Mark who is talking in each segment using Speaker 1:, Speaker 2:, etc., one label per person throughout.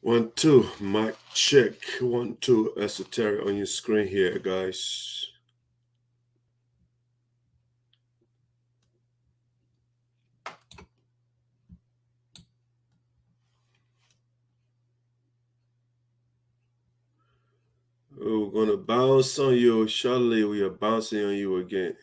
Speaker 1: 1, 2, mic check. 1, 2, esoteric on your screen here, guys. We're gonna bounce on you. Shortly, we are bouncing on you again.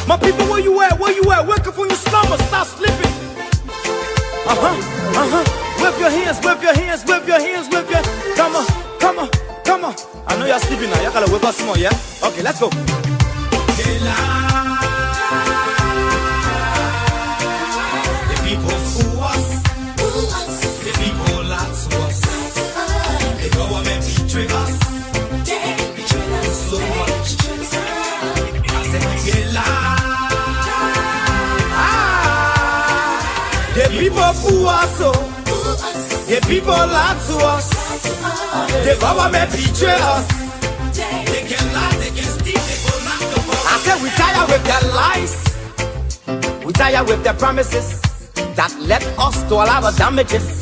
Speaker 2: My people, where you at? Where you at? Wake up from your slumber, stop sleeping. Wave your hands, wave your hands, wave your hands, wave your. Come on, come on, come on. I know you're sleeping now. You gotta wake up some more, yeah? Okay, let's go. The people fool us. The people lie to us. The government betray us. They betray us so much. I said, the people fool us, so the people lie to us. The government betray us. They can lie, they can steal, they go knock the ball. I said we tired with their lies. We tired with their promises that led us to a lot of damages.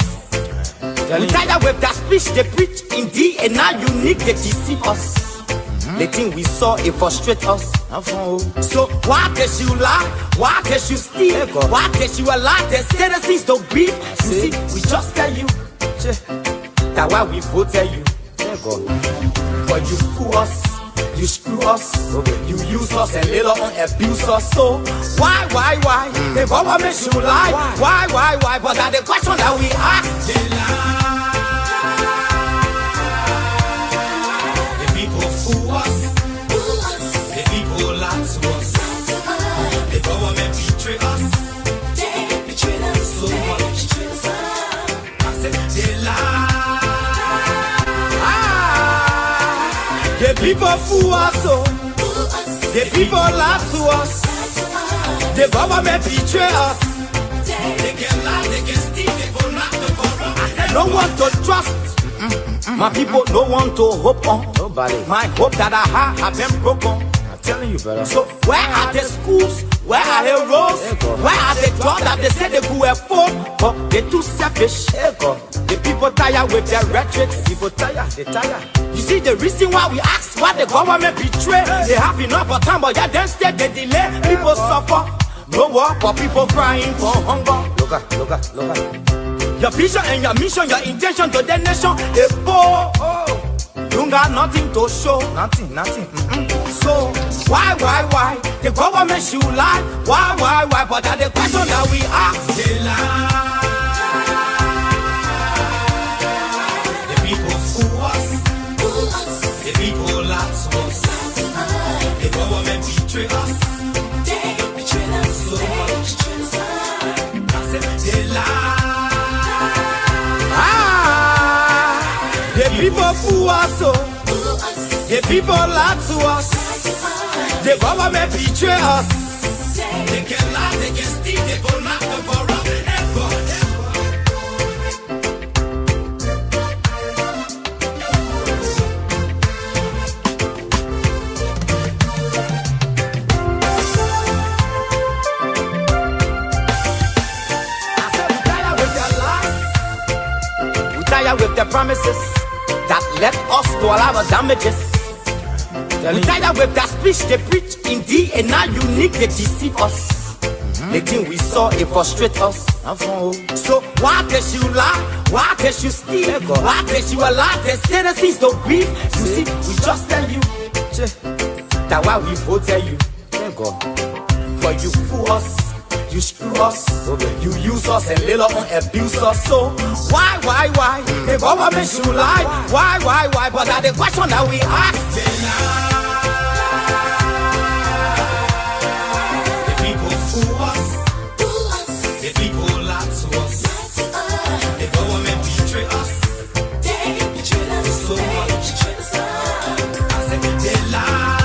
Speaker 2: We tired with their speech they preach in DNA unique, they deceive us. The thing we saw, it frustrate us. So why can you lie? Why can you steal? Why can you allow the citizens to grieve? You see, we just tell you that why we voted you. But you fool us, you screw us, you use us and later on abuse us. So why? The government should lie. Why? But that's the question that we ask. They lie. The people fool us. The people lie to us. The government betray us. They betray us so much. I said they lie. The people fool us, so the people lie to us. The government betray us. They can lie, they can steal, they go knock the corrupt. I said no one to trust. My people, no one to hope on. Nobody. My hope that I have been broken. I'm telling you, brother. So where are the schools? Where are the roads? Where are the jobs that they say they go for? But they're too selfish. The people tired with their rhetoric. People tired, they tired. You see the reason why we ask why the government betray. They have enough of time, but yeah, then instead they delay. People suffer. No work, but people crying for hunger. Look at. Your vision and your mission, your intention to the nation, they poor. You got nothing to show. Nothing. So why? The government should lie. Why? But that's the question that we ask. They lie. The people fool us. The people lie to us. The government betray us. They betray us so much. I said they lie. The people fool us, so the people lie to us. The government betray us. They can lie, they can steal, they go knock the corrupt. With their promises that led us to a lot of damages. We tired with that speech they preach in DNA unique, they deceive us. The thing we saw, it frustrate us. So why can you lie? Why can you steal? Why can you allow the citizens to grieve? You see, we just tell you that why we voted you. But you fool us. You screw us, you use us and later on abuse us. So why? The government should lie. Why? But that's the question that we ask. The people fool us. The people lie to us. The government betray us. They betray us so much. I said they lie.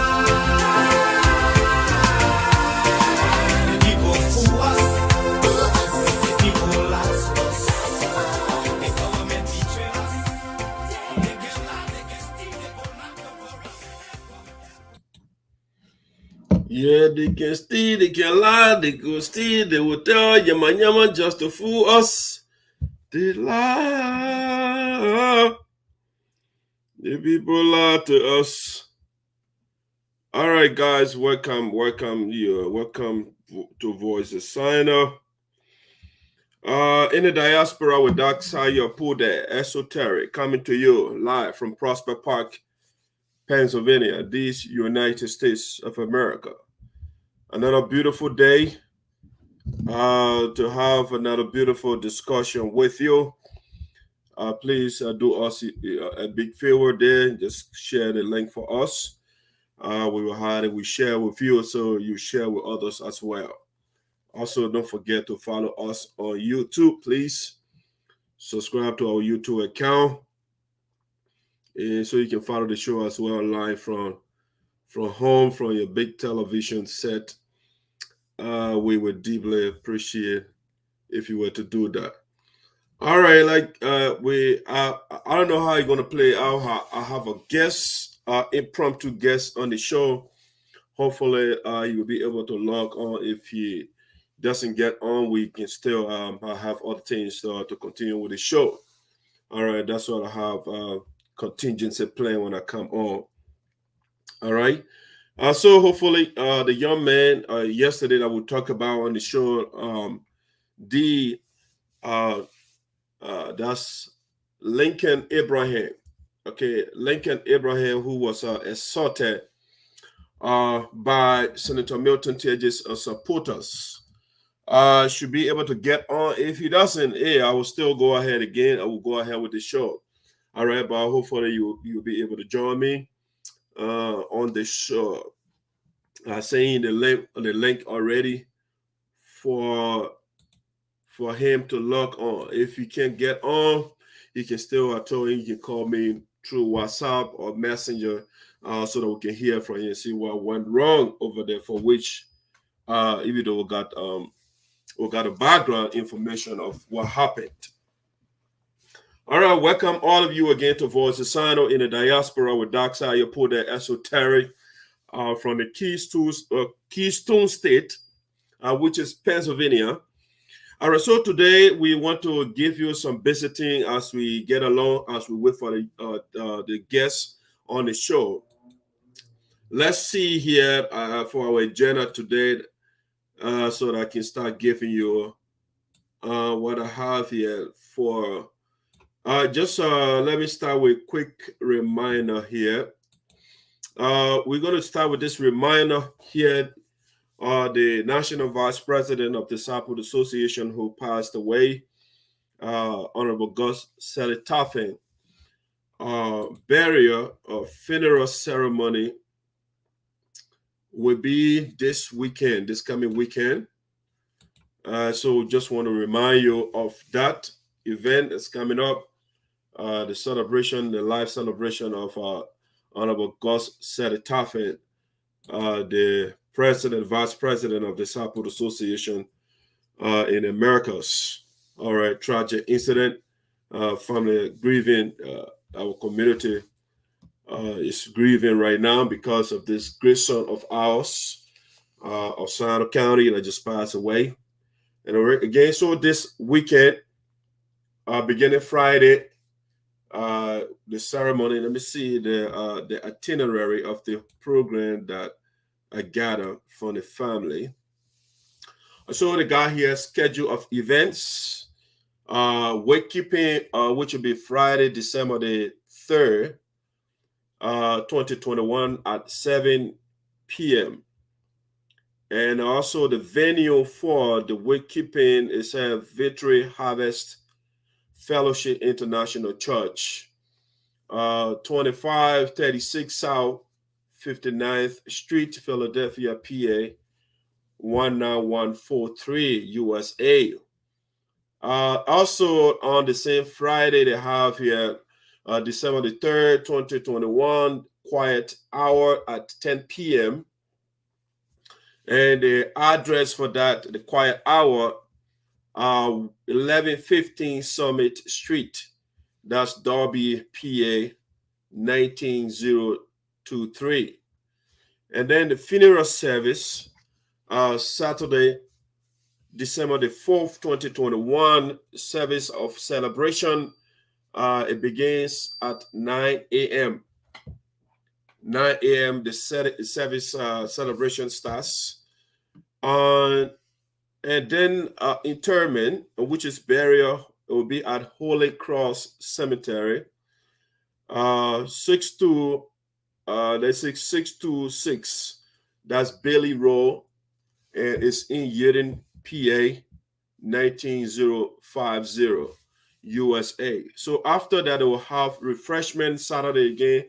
Speaker 2: The people fool us. The people lie to
Speaker 1: They can steal, they can lie, they go steal, they will tell yama yama just to fool us. They lie. The people lie to us. All right, guys, welcome to Voice of Signer. In the diaspora with Dark Side, your pool there, Esoteric, coming to you live from Prosper Park, Pennsylvania, these United States of America. Another beautiful day to have another beautiful discussion with you. Please do us a big favor there. Just share the link for us. We will have it. We share with you, so you share with others as well. Also, don't forget to follow us on YouTube, please. Subscribe to our YouTube account, and so you can follow the show as well live from home, from your big television set. We would deeply appreciate if you were to do that. All right, I don't know how you're gonna play out. I have a guest, impromptu guest on the show. Hopefully, you will be able to log on. If he doesn't get on, we can still have other things to continue with the show. All right, that's what I have contingency plan when I come on. All right. So hopefully, the young man yesterday that we talked about on the show, that's Lincoln Abraham. Okay, Lincoln Abraham, who was assaulted by Senator Milton TEAHJAY'S supporters, should be able to get on. If he doesn't, I will still go ahead again. I will go ahead with the show. All right, but hopefully you'll be able to join me on the show. Saying the link already for him to log on. If he can't get on, he can still, I told him, you can call me through WhatsApp or Messenger so that we can hear from you and see what went wrong over there, for which, even though we got a background information of what happened. All right, welcome all of you again to Voice of SINOE in the diaspora with Dark Side, your poor there, Esoteric, from the Keystone State, which is Pennsylvania. All right, so today we want to give you some visiting as we get along, as we wait for the guests on the show. Let's see here for our agenda today, so that I can start giving you what I have here for. Let me start with a quick reminder here. We're going to start with this reminder here. The National Vice President of the SARPO Association, who passed away, Honorable Gus Selitafen, burial or funeral ceremony will be this coming weekend. So just want to remind you of that event that's coming up, the live celebration of Honorable Gus Selitafen, the Vice President of the SARPO Association in Americas. All right, tragic incident, family grieving, our community is grieving right now because of this great son of ours, of SINOE County, that just passed away. And again, so this weekend, beginning Friday, the ceremony, let me see the itinerary of the program that I gather from the family. So they got here schedule of events, wakekeeping, which will be Friday, December the 3rd, 2021 at 7 p.m. And also the venue for the wakekeeping is Victory Harvest Fellowship International Church, 2536 South 59th Street, Philadelphia, PA, 19143, USA. Also on the same Friday, they have here December the 3rd, 2021, quiet hour at 10 p.m. And the address for that, the quiet hour, 1115 Summit Street. That's Darby, PA, 19023. And then the funeral service Saturday, December the 4th, 2021, service of celebration. It begins at 9 a.m. 9 a.m. the service celebration starts. And then interment, which is burial, it will be at Holy Cross Cemetery. 626. That's Bailey Road, and it's in Yeadon, PA, 19050, USA. So after that, they will have refreshment Saturday again.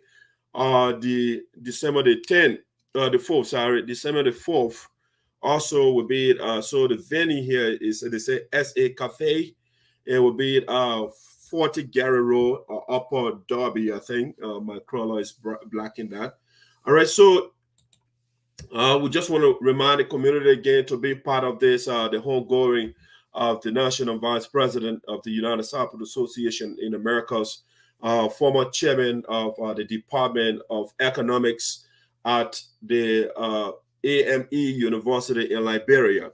Speaker 1: The December the 10th, the 4th, sorry, December the 4th. Also will be so the venue here is, they say, SA Cafe. It will be 40 Gary Road, Upper Derby, I think. My crawler is blacking that. All right, so we just want to remind the community again to be part of this, the homegoing of the National Vice President of the United SARPO Association in Americas, former chairman of the Department of Economics at the AME University in Liberia.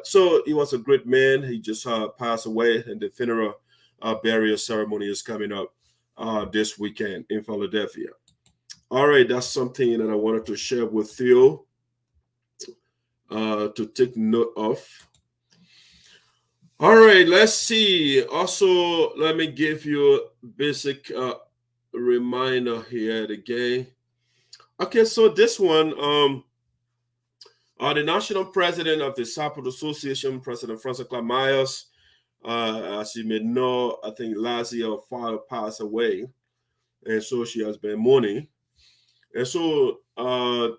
Speaker 1: So he was a great man. He just passed away, and the funeral burial ceremony is coming up this weekend in Philadelphia. All right, that's something that I wanted to share with you to take note of. All right, let's see. Also, let me give you a basic reminder here again. Okay, so this one, the national president of the SARPO Association, President Francis Myers, as you may know, I think last year her father passed away, and so she has been mourning. And so her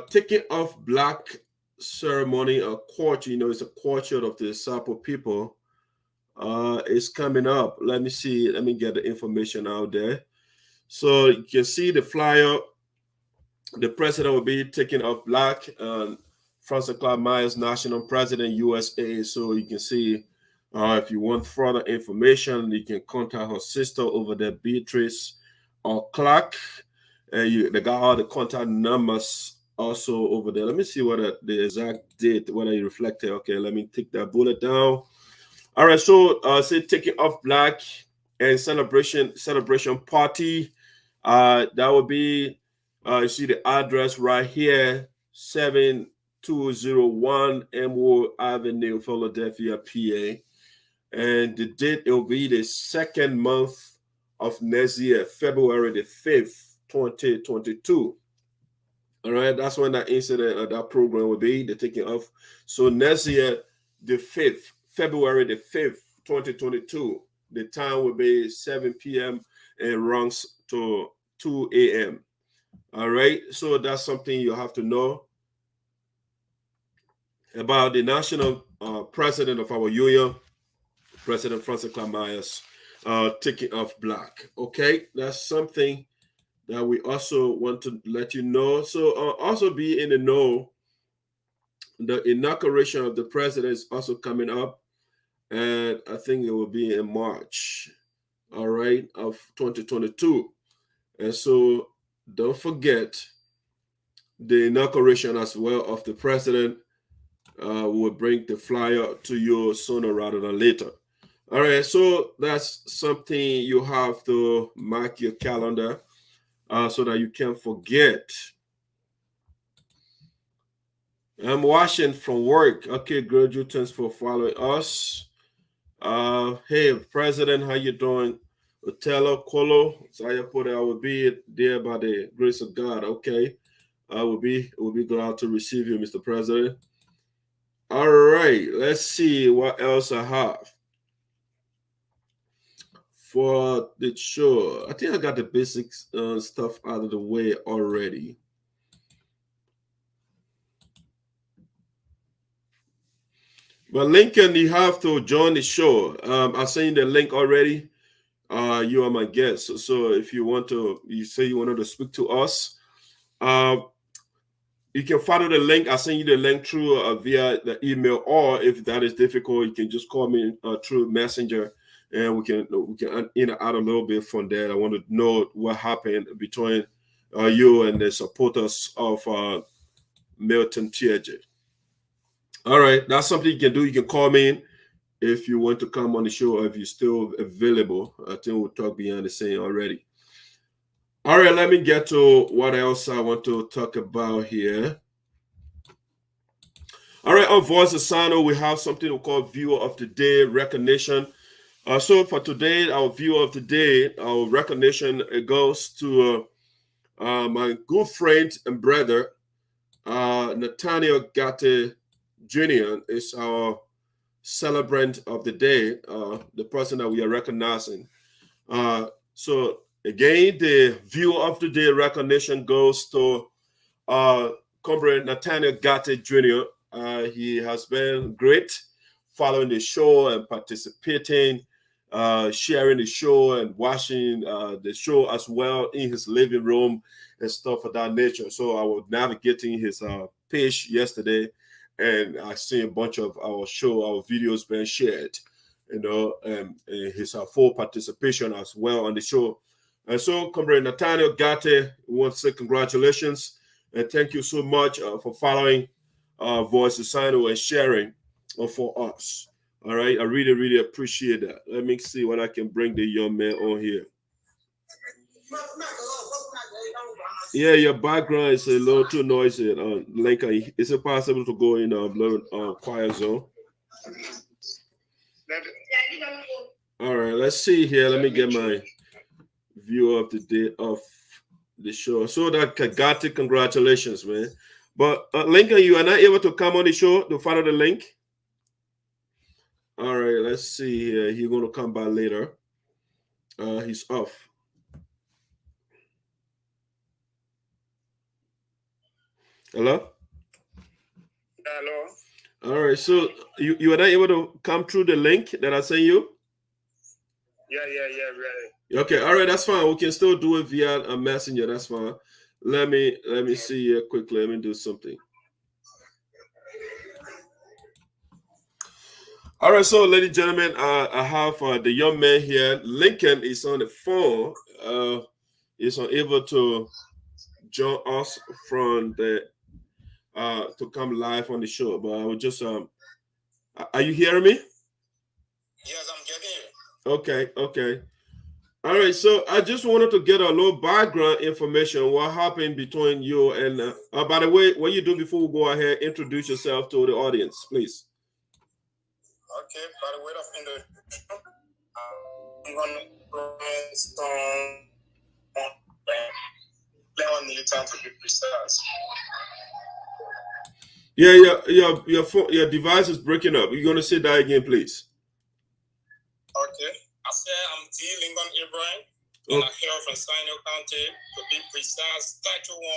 Speaker 1: taking off black ceremony, a courtship, it's a courtship of the SARPO people, is coming up. Let me see. Let me get the information out there. So you can see the flyer. The president will be taking off black. Francis Myers, national president, USA. So you can see, if you want further information, you can contact her sister over there, Beatrice or Clark. They got all the contact numbers also over there. Let me see what the exact date, what I reflected. Okay, let me take that bullet down. All right, so say taking off black and celebration party. That would be, you see the address right here, 7201 Elmwood Avenue, Philadelphia, PA. And the date, it will be the second month of next year, February the 5th. 2022. All right, that's when that incident, that program will be, the taking off. So next year, the 5th, February the 5th, 2022, the time will be 7 p.m. and runs to 2 a.m. All right, so that's something you have to know about the national president of our union, President Francis Myers, taking off black. Okay, that's something that we also want to let you know. So also be in the know, the inauguration of the president is also coming up, and I think it will be in March, all right, of 2022. And so don't forget the inauguration as well of the president. Will bring the flyer to you sooner rather than later. All right, so that's something you have to mark your calendar. So that you can't forget. I'm watching from work. Okay, graduate, thanks for following us. Hey, President, how you doing? Otello Colo, so I put it, I will be there by the grace of God. Okay, I will be glad to receive you, Mr. President. All right, let's see what else I have for the show. I think I got the basic stuff out of the way already. But Lincoln, you have to join the show. I sent you the link already. You are my guest. So if you want to, you say you wanted to speak to us, you can follow the link. I'll send you the link through via the email, or if that is difficult, you can just call me through Messenger, and we can in and out a little bit from there. I want to know what happened between you and the supporters of Milton TEAHJAY. All right, that's something you can do. You can call me in if you want to come on the show, or if you're still available. I think we'll talk behind the scene already. All right, let me get to what else I want to talk about here. All right, on Voice of SINOE, we have something we call Viewer of the Day recognition. So for today, our Viewer of the Day, our recognition, it goes to my good friend and brother, NATHANIEL GARTY Jr. is our celebrant of the day, the person that we are recognizing. So again, the Viewer of the Day recognition goes to Comrade NATHANIEL GARTY Jr. He has been great following the show and participating, sharing the show and watching the show as well in his living room and stuff of that nature. So I was navigating his page yesterday, and I see a bunch of our videos being shared, and his full participation as well on the show. And so, Comrade NATHANIEL GARTY, we want to say congratulations and thank you so much for following Voice of SINOE and sharing for us. All right, I really, really appreciate that. Let me see what I can bring the young man on here. Yeah, your background is a little too noisy. Lincoln, is it possible to go in a quiet zone? All right, let's see here. Let me get my view of the day of the show. So that GARTY, congratulations, man. But Lincoln, you are not able to come on the show to follow the link. All right, let's see here. He's going to come by later. He's off. Hello?
Speaker 3: Hello.
Speaker 1: All right, so you are not able to come through the link that I sent you?
Speaker 3: Yeah, right.
Speaker 1: Okay, all right, that's fine. We can still do it via a messenger. That's fine. Let me see here quickly. Let me do something. All right, so ladies and gentlemen, I have the young man here. Lincoln is on the phone. He's unable to join us from the to come live on the show. But I would just are you hearing me?
Speaker 3: Yes, I'm getting you.
Speaker 1: Okay. All right, so I just wanted to get a little background information. What happened between you and by the way, what you do before we go ahead, introduce yourself to the audience, please.
Speaker 3: Okay, by the way of introduction, I'm going to play on MILTON to be precise.
Speaker 1: Yeah, your device is breaking up. You're gonna say that again, please.
Speaker 3: Okay, I said I'm D. Lincoln Abraham, and I'm here from SINOE County, to be precise, Title 1,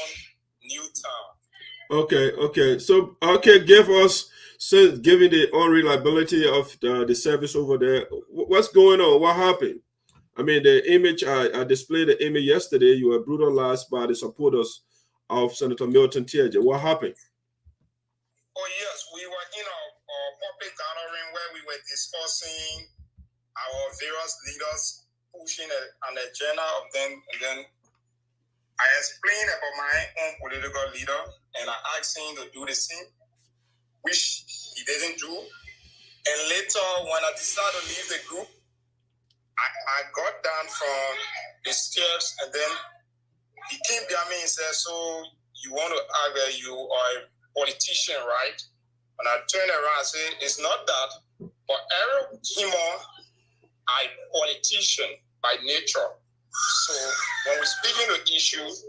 Speaker 3: Newtown.
Speaker 1: Okay. So, give us, given the unreliability of the service over there, what's going on? What happened? I mean, the image, I displayed the image yesterday. You were brutalized by the supporters of Senator Milton TEAHJAY. What happened?
Speaker 3: Oh, yes, we were in a public gathering where we were discussing our various leaders pushing an agenda of them, and then I explained about my own political leader, and I asked him to do the same, which he didn't do. And later, when I decided to leave the group, I got down from the stairs, and then he came behind me and said, "So you want to argue you are a politician, right?" And I turned around and said, "It's not that, but Eric Himo, I'm a politician by nature. So when we're speaking to issues,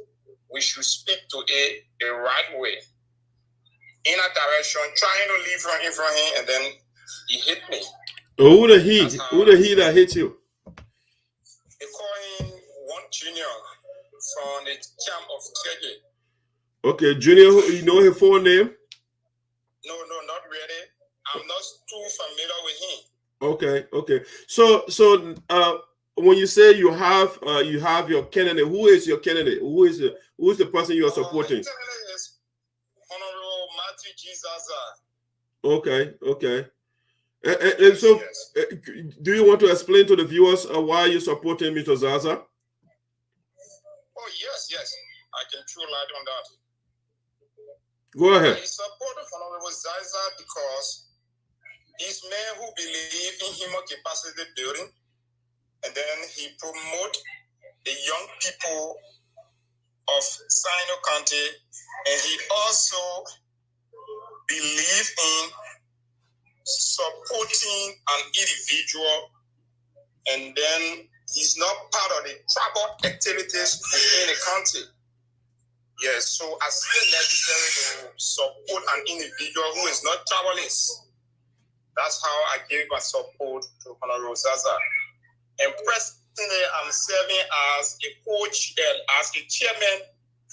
Speaker 3: we should speak to it the right way, in a direction, trying to leave from in front of him, and then he hit me."
Speaker 1: Who the he that hit you?
Speaker 3: They call him one junior from the camp of TEAHJAY.
Speaker 1: Okay, Junior, you know his full name?
Speaker 3: No, not really. I'm not too familiar with him.
Speaker 1: Okay. So when you say you have your candidate, who is your candidate? Who is the person you are supporting?
Speaker 3: My candidate is Honorable Matthew G. ZARZAR.
Speaker 1: Okay. And so, yes. Do you want to explain to the viewers why you supporting Mr. ZARZAR?
Speaker 3: Oh, yes. I can throw light on that.
Speaker 1: Go ahead.
Speaker 3: I support Honorable ZARZAR because he's men who believe in human capacity building, and then he promote the young people of SINOE County, and he also believe in supporting an individual, and then he's not part of the tribal activities within the county. Yes, so I feel necessary to support an individual who is not tribalist. That's how I gave my support to Honorable ZARZAR. And presently, I'm serving as a coach and as a chairman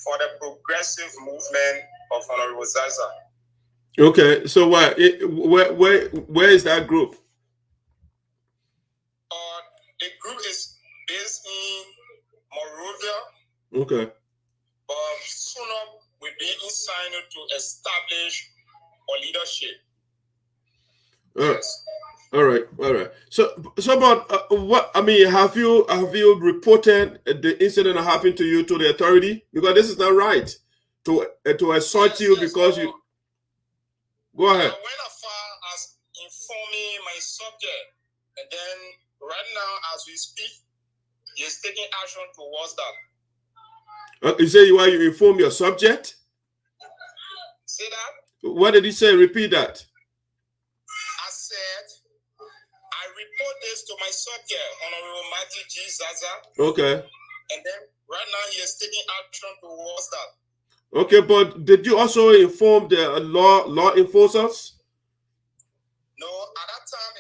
Speaker 3: for the progressive movement of Honorable ZARZAR.
Speaker 1: Okay, so where is that group?
Speaker 3: The group is based in Monrovia.
Speaker 1: Okay.
Speaker 3: But soon we'll be in SINOE to establish our leadership. Yes.
Speaker 1: All right. So about what I mean, have you reported the incident that happened to you to the authority? Because this is not right to assault you because you. Go ahead.
Speaker 3: I went as far as informing my subject, and then right now, as we speak, he is taking action towards that.
Speaker 1: You say you inform your subject?
Speaker 3: Say that?
Speaker 1: What did he say? Repeat that.
Speaker 3: I said, I report this to my subject, Honorable Matthew G. ZARZAR.
Speaker 1: Okay.
Speaker 3: And then right now he is taking action towards that.
Speaker 1: Okay, but did you also inform the law enforcers?
Speaker 3: No, at that time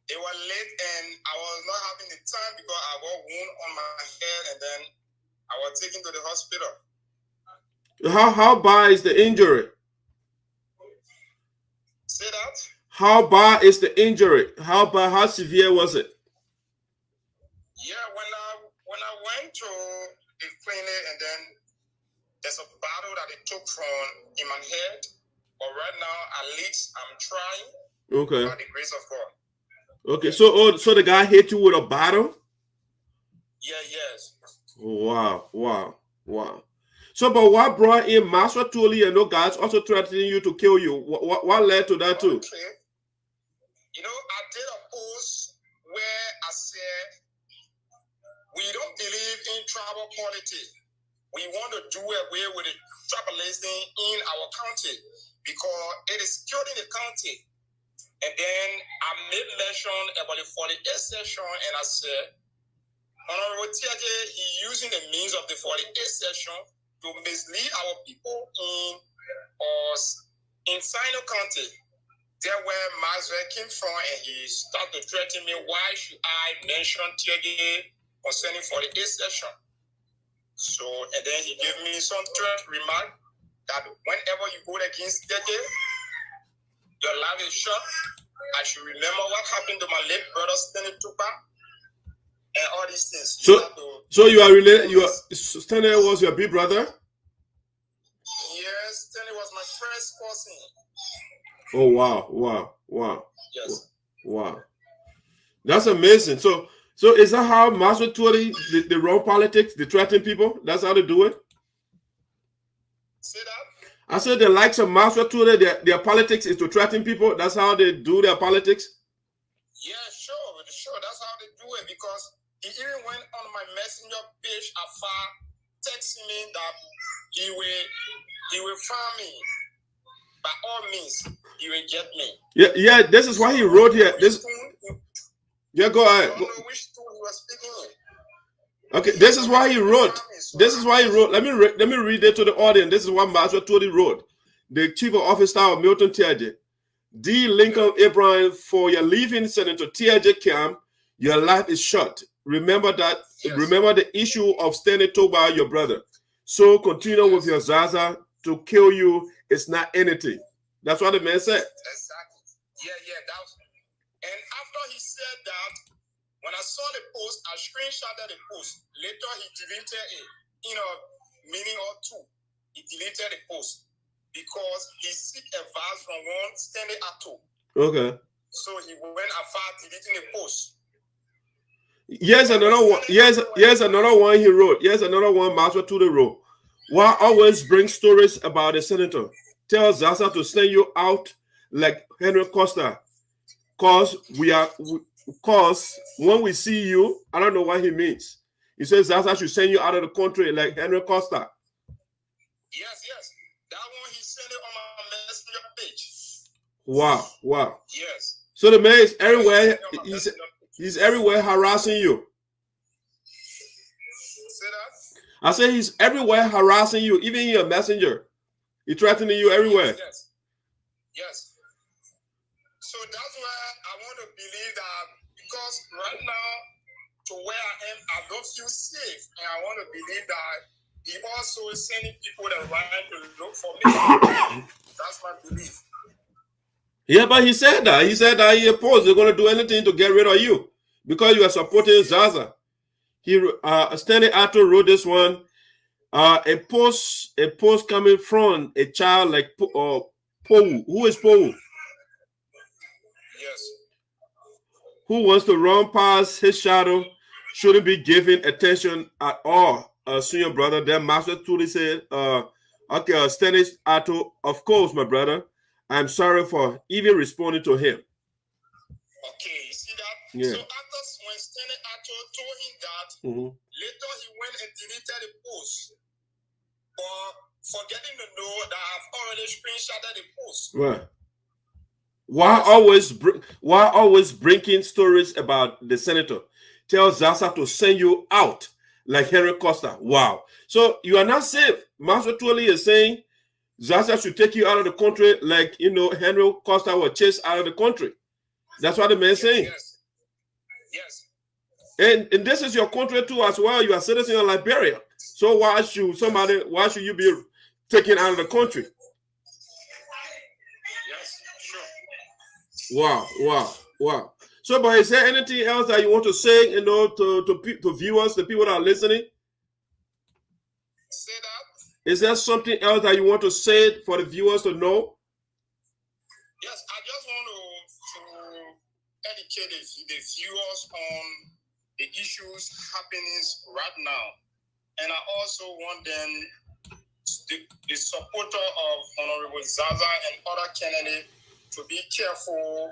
Speaker 3: it was late and I was not having the time because I got wound on my head and then I was taken to the hospital.
Speaker 1: How bad is the injury?
Speaker 3: Say that?
Speaker 1: How bad is the injury? How severe was it?
Speaker 3: Yeah, when I went to the clinic and then there's a battle that they took from in my head, but right now at least I'm trying.
Speaker 1: Okay.
Speaker 3: By the grace of God.
Speaker 1: Okay, so the guy hit you with a battle?
Speaker 3: Yeah, yes.
Speaker 1: Wow. So, but what brought in Master Tully and no guys also threatening you to kill you? What led to that too?
Speaker 3: Okay. You know, I did a post where I said, we don't believe in tribal politics. We want to do away with the tribalism in our county because it is killing the county. And then I made mention about the 48th session and I said, Honorable TEAHJAY, he using the means of the 48th session to mislead our people in SINOE County. There where Maxwell came from and he started to threaten me, why should I mention TEAHJAY concerning 48th session? So, and then he gave me some threat remark that whenever you go against TEAHJAY, your life is short. I should remember what happened to my late brother, Stanley Tupa, and all these things.
Speaker 1: So you are related. Stanley was your big brother?
Speaker 3: Yes, Stanley was my first cousin.
Speaker 1: Oh wow.
Speaker 3: Yes.
Speaker 1: Wow. That's amazing. So is that how Master Tully the wrong politics, the threatening people? That's how they do it?
Speaker 3: Say that?
Speaker 1: I said the likes of Master Tully, their politics is to threaten people. That's how they do their politics?
Speaker 3: Yeah, sure. That's how they do it because he even went on my messenger page afar, texting me that he will find me. By all means, he will get me.
Speaker 1: Yeah, this is why he wrote here. Yeah, go ahead.
Speaker 3: I don't know which tune he was speaking in.
Speaker 1: Okay, this is why he wrote. Let me read it to the audience. This is what Master Tully wrote. The Chief of Officer of MILTON TEAHJAY. D. Lincoln Abraham, for your leaving Senator TEAHJAY camp, your life is short. Remember that. Yes. Remember the issue of Stanley Tupa, your brother. So continue with your ZARZAR to kill you. It's not anything. That's what the man said.
Speaker 3: Exactly. Yeah. And after he said that, when I saw the post, I screenshotted the post. Later, he deleted it. Meaning or two. He deleted the post because he seek advice from one Stanley Atto.
Speaker 1: Okay.
Speaker 3: So he went afar deleting the post.
Speaker 1: Yes, another one. Yes, another one he wrote. Yes, another one Master Tully wrote. Why always bring stories about the senator? Tell ZARZAR to send you out like Henry Costa. Cause when we see you, I don't know what he means. He says ZARZAR should send you out of the country like Henry Costa.
Speaker 3: Yes. That one he sent it on my messenger page.
Speaker 1: Wow.
Speaker 3: Yes.
Speaker 1: So the man is everywhere. He's everywhere harassing you.
Speaker 3: Say that?
Speaker 1: I say he's everywhere harassing you, even in your messenger. He's threatening you everywhere.
Speaker 3: Yes. So that's why I want to believe that, because right now, to where I am, I don't feel safe. And I want to believe that he also is sending people that right to look for me. That's my belief.
Speaker 1: Yeah, but he said that. He said that he opposed. They're going to do anything to get rid of you because you are supporting ZARZAR. Stanley Atto wrote this one. A post coming from a child like Pou. Who is Pou?
Speaker 3: Yes.
Speaker 1: Who wants to run past his shadow shouldn't be given attention at all. Senior brother, then Master Tuli said, okay, Stanley Atto, of course, my brother. I'm sorry for even responding to him.
Speaker 3: Okay, you see that?
Speaker 1: Yeah.
Speaker 3: So after when Stanley Atto told him that, later he went and deleted the post. But forgetting to know that I've already screenshotted the post.
Speaker 1: Right. Why always bringing stories about the senator? Tell ZARZAR to send you out like Henry Costa. Wow. So you are not safe. Master Tuli is saying ZARZAR should take you out of the country like, Henry Costa was chased out of the country. That's what the man is saying.
Speaker 3: Yes.
Speaker 1: And this is your country too as well. You are citizen of Liberia. So why should you be taken out of the country?
Speaker 3: Yes, sure.
Speaker 1: Wow. So, but is there anything else that you want to say, to viewers, the people that are listening?
Speaker 3: Say that.
Speaker 1: Is there something else that you want to say for the viewers to know?
Speaker 3: Yes, I just want to educate the viewers on the issues happening right now. And I also want them, the supporter of Honorable ZARZAR and other candidates, to be careful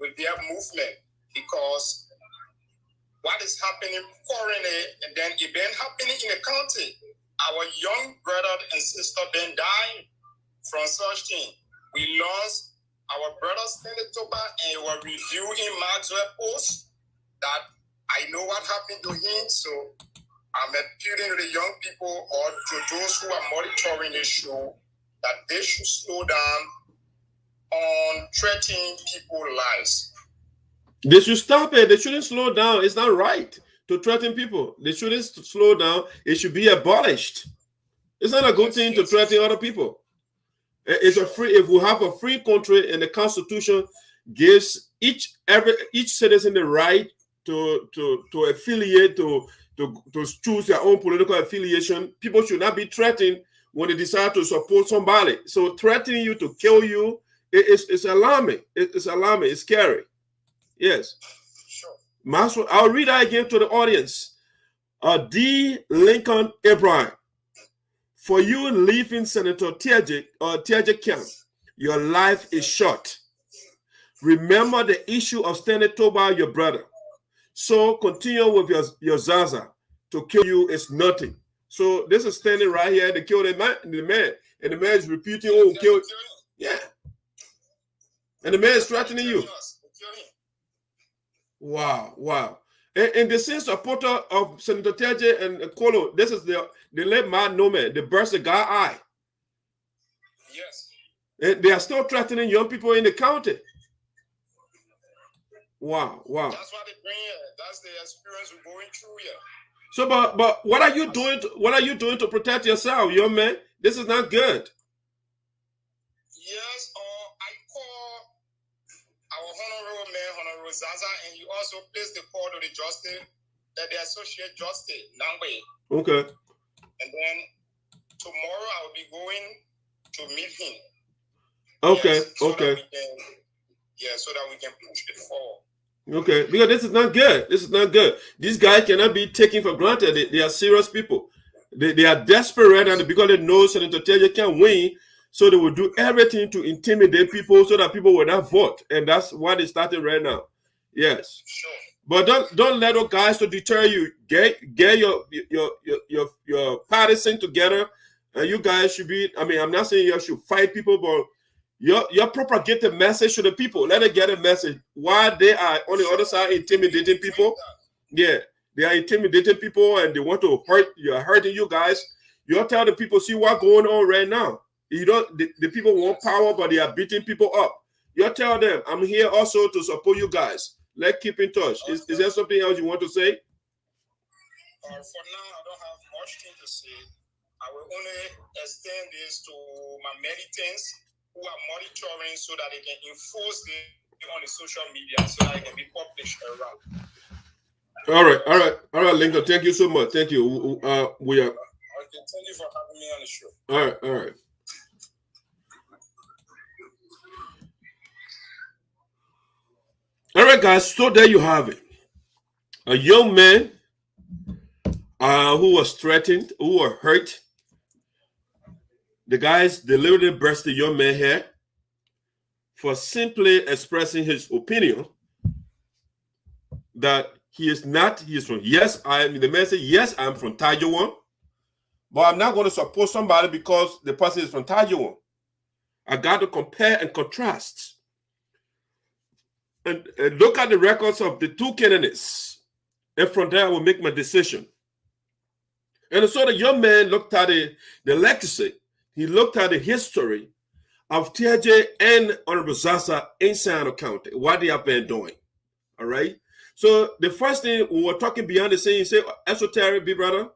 Speaker 3: with their movement, because what is happening currently and then it been happening in the county. Our young brother and sister then died from such thing. We lost our brother Stanley Toba, and we were reviewing Maxwell post that I know what happened to him. So I'm appealing to the young people or to those who are monitoring the show that they should slow down on threatening people's lives.
Speaker 1: They should stop it. They shouldn't slow down. It's not right to threaten people. They shouldn't slow down. It should be abolished. It's not a good thing to threaten other people. If we have a free country and the Constitution gives each citizen the right to affiliate, to choose their own political affiliation, people should not be threatened when they decide to support somebody. So threatening you to kill you, it's alarming. It's alarming. It's scary. Yes. Sure. I'll read that again to the audience. D. Lincoln Abraham. For you leaving Senator TEAHJAY camp, your life is short. Remember the issue of Stanley Toba, your brother. So continue with your ZARZAR. To kill you is nothing. So this is standing right here. They killed the man, and the man is repeating, "Oh, kill." Yeah. And the man is threatening you. Wow. And the same supporter of Senator TEAHJAY and Kolo, this is the late man Nome, the burst the guy eye.
Speaker 3: Yes.
Speaker 1: And they are still threatening young people in the county. Wow.
Speaker 3: That's what they bring here. That's the experience we're going through here.
Speaker 1: So, but what are you doing? What are you doing to protect yourself, young man? This is not good.
Speaker 3: Yes, I call our Honorable ZARZAR, and he also placed the call to the justice, that the Associate Justice, Nangwe.
Speaker 1: Okay.
Speaker 3: And then tomorrow I will be going to meet him.
Speaker 1: Okay.
Speaker 3: Yes, so
Speaker 1: okay.
Speaker 3: So that we can push it forward.
Speaker 1: Okay, because this is not good. This is not good. These guys cannot be taken for granted. They are serious people. They are desperate right now because they know Senator TEAHJAY can't win. So they will do everything to intimidate people so that people will not vote. And that's what is starting right now. Yes.
Speaker 3: Sure.
Speaker 1: But don't let those guys to deter you. Get your partisan together. And you guys should be, I mean, I'm not saying you should fight people, but you propagate the message to the people. Let them get a message. While they are on the other side intimidating people. Yeah. They are intimidating people and they want to hurt. You're hurting you guys. You tell the people, see what's going on right now. You don't. The people want power, but they are beating people up. You tell them, I'm here also to support you guys. Let's keep in touch. Is there something else you want to say?
Speaker 3: For now, I don't have much thing to say. I will only extend this to my militants who are monitoring so that they can enforce it on the social media so that it can be published around.
Speaker 1: All right, Lincoln. Thank you so much. Thank you. We are.
Speaker 3: Okay, thank you for having me on the show.
Speaker 1: All right. All right, guys. So there you have it. A young man who was threatened, who were hurt. The guys deliberately burst the young man head for simply expressing his opinion that he is from, the man said, yes, I'm from TEAHJAY, but I'm not going to support somebody because the person is from TEAHJAY. I got to compare and contrast. And look at the records of the two candidates. And from there, I will make my decision. And so the young man looked at the legacy. He looked at the history of TEAHJAY and Honorable ZARZAR in SINOE County, what they have been doing. All right? So the first thing we were talking beyond the scene, you say, esoteric, big brother.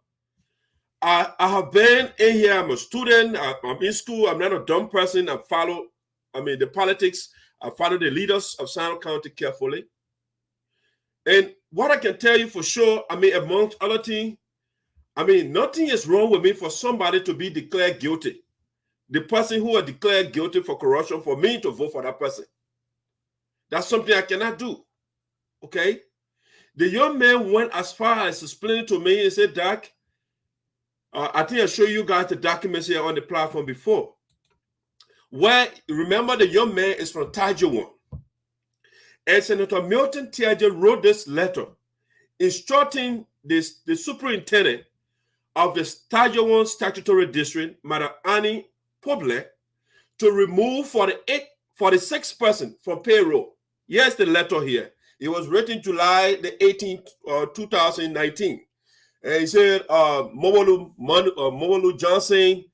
Speaker 1: I have been in here. I'm a student. I'm in school. I'm not a dumb person. I follow, the politics. I follow the leaders of SINOE County carefully. And what I can tell you for sure, amongst other things, nothing is wrong with me for somebody to be declared guilty. The person who was declared guilty for corruption, for me to vote for that person. That's something I cannot do. Okay? The young man went as far as explaining to me and said, Doc, I think I showed you guys the documents here on the platform before. Where, remember, the young man is from TEAHJAY. And Senator Milton TEAHJAY wrote this letter instructing the superintendent of the TEAHJAY statutory district, Madam Annie Public, to remove 46 person from payroll. Here's the letter here. It was written July the 18th, 2019. And he said, Momolu Johnson,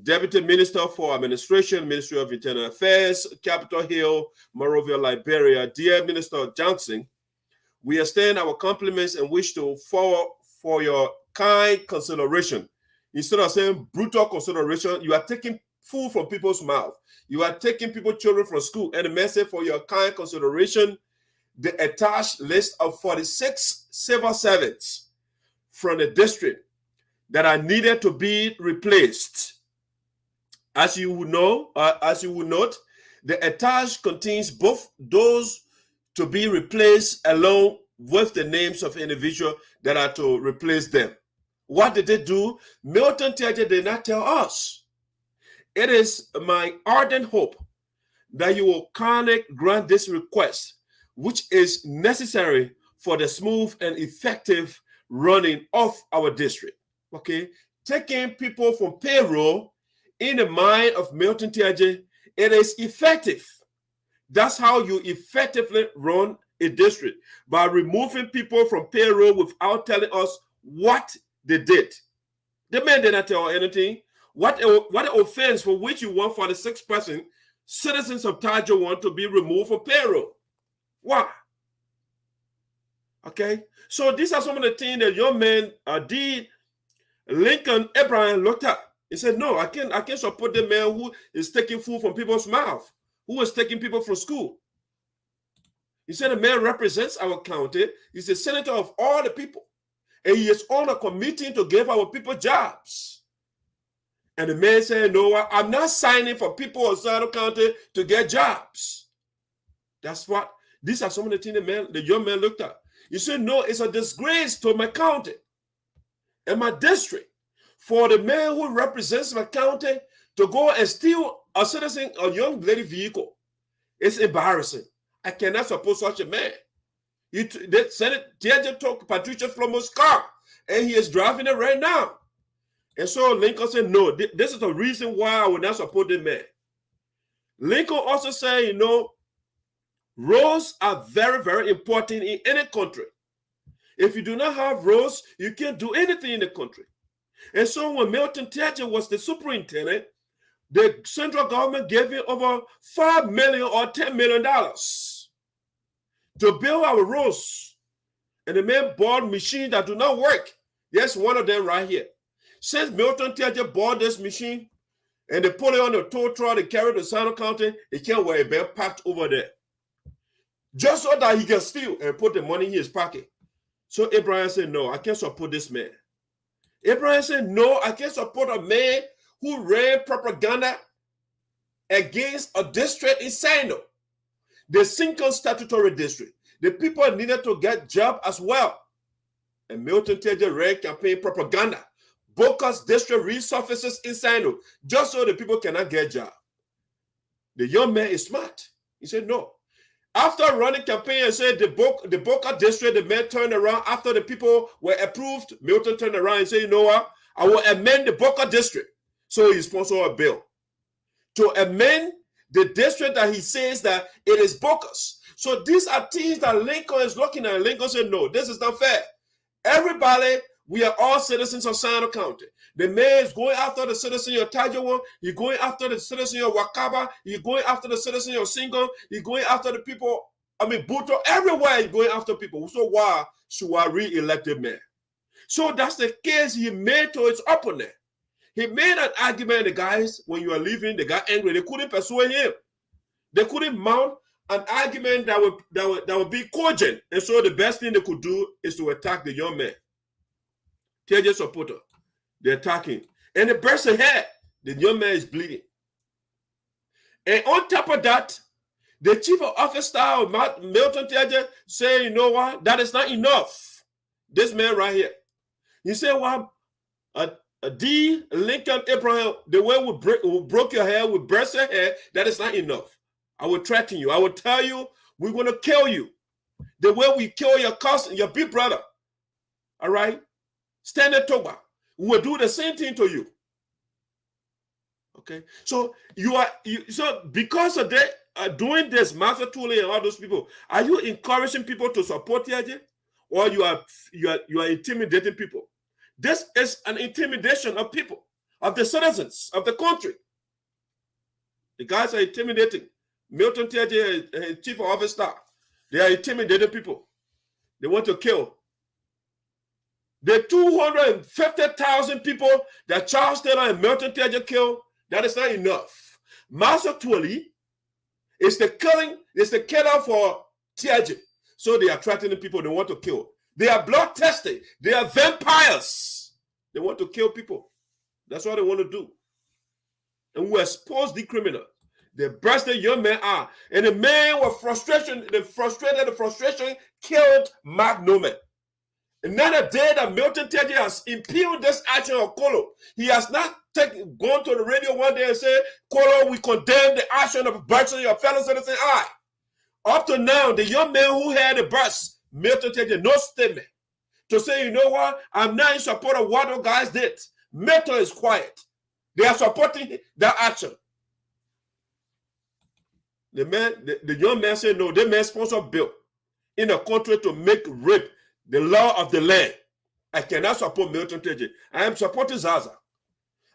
Speaker 1: Deputy Minister for Administration, Ministry of Internal Affairs, Capitol Hill, Monrovia, Liberia. Dear Minister Johnson, we extend our compliments and wish to forward for your kind consideration. Instead of saying brutal consideration, you are taking food from people's mouth. You are taking people's children from school. And the message for your kind consideration, the attached list of 46 civil servants from the district that are needed to be replaced. As you would know, as you would note, the attached contains both those to be replaced along with the names of individuals that are to replace them. What did they do? Milton TEAHJAY did not tell us. It is my ardent hope that you will kindly grant this request, which is necessary for the smooth and effective running of our district. Okay, taking people from payroll, in the mind of Milton TEAHJAY, it is effective. That's how you effectively run a district, by removing people from payroll without telling us what they did. The man did not tell anything. What offense for which you want 46 person citizens of TEAHJAY want to be removed from payroll? Why? Okay, so these are some of the things that young man did. Lincoln Abraham looked at. He said, no, I can't support the man who is taking food from people's mouth, who is taking people from school. He said the man represents our county. He's the senator of all the people. And he is on a committee to give our people jobs. And the man said, no, I'm not signing for people of SINOE County to get jobs. That's what, these are some of the things the young man looked at. He said, no, it's a disgrace to my county and my district for the man who represents my county to go and steal a citizen, a young lady vehicle. It's embarrassing. I cannot support such a man. The Senate TEAHJAY took Patricia Flomo's car, and he is driving it right now. And so Lincoln said, no, this is the reason why I will not support the man. Lincoln also said, you know, roads are very, very important in any country. If you do not have roads, you can't do anything in the country. And so when Milton TEAHJAY was the superintendent, the central government gave him over $5 million or $10 million to build our roads. And the man bought machines that do not work. There's one of them right here. Since Milton TEAHJAY bought this machine and they put it on the tow truck, they carry it to SINOE County, it can't wear a been packed over there. Just so that he can steal and put the money in his pocket. So Abraham said, no, I can't support this man. Abraham said, no, I can't support a man who ran propaganda against a district in SINOE, the single statutory district. The people needed to get jobs as well. And Milton TEAHJAY ran campaign propaganda. Boca's district resurfaces in SINOE just so the people cannot get jobs. The young man is smart. He said, no. After running campaign and said the Boca district, the man turned around after the people were approved. Milton turned around and said, you know what? I will amend the Boca district. So he sponsored a bill to amend the district that he says that it is Boca's. So these are things that Lincoln is looking at. Lincoln said, no, this is not fair. Everybody, we are all citizens of SINOE County. The man is going after the citizen of TEAHJAY. He's going after the citizen of Wakaba. He's going after the citizen of Singon. He's going after the people, Buto. Everywhere he's going after people. So why should I re-elect the man? So that's the case he made to his opponent. He made an argument, the guys, when you are leaving, they got angry. They couldn't persuade him. They couldn't mount an argument that would be cogent. And so the best thing they could do is to attack the young man. TEAHJAY supporter. They're attacking. And the person head, the young man is bleeding. And on top of that, the chief of officer of Milton TEAHJAY say, you know what? That is not enough. This man right here. He said, well, D. Lincoln Abraham, the way we broke your hair, we burst your hair, that is not enough. I will threaten you. I will tell you, we're going to kill you. The way we kill your cousin, your big brother. All right? Stand at Toba. We will do the same thing to you. Okay? So so because of that, doing this, Master Tuli and all those people, are you encouraging people to support TEAHJAY? Or you are intimidating people? This is an intimidation of people, of the citizens of the country. The guys are intimidating. Milton TEAHJAY, chief of office staff, they are intimidating people. They want to kill. The 250,000 people that Charles Taylor and Milton TEAHJAY killed, that is not enough. Master Twilly is the killer for TEAHJAY. So they are threatening people they want to kill. They are bloodthirsty. They are vampires. They want to kill people. That's what they want to do. And we expose the criminal. They burst the young man out. And the man with frustration, the frustration killed Mark Newman. Another day that Milton TEAHJAY has impugned this action of Kolo. He has not gone to the radio one day and said, Kolo, we condemn the action of bursting your fellow citizen eye. Up to now, the young man who had the burst, Milton TEAHJAY, no statement to say, you know what, I'm not in support of what those guys did. Milton is quiet. They are supporting that action. The young man said, no, they may sponsor bill in a country to make rape the law of the land. I cannot support Milton TEAHJAY. I am supporting ZARZAR.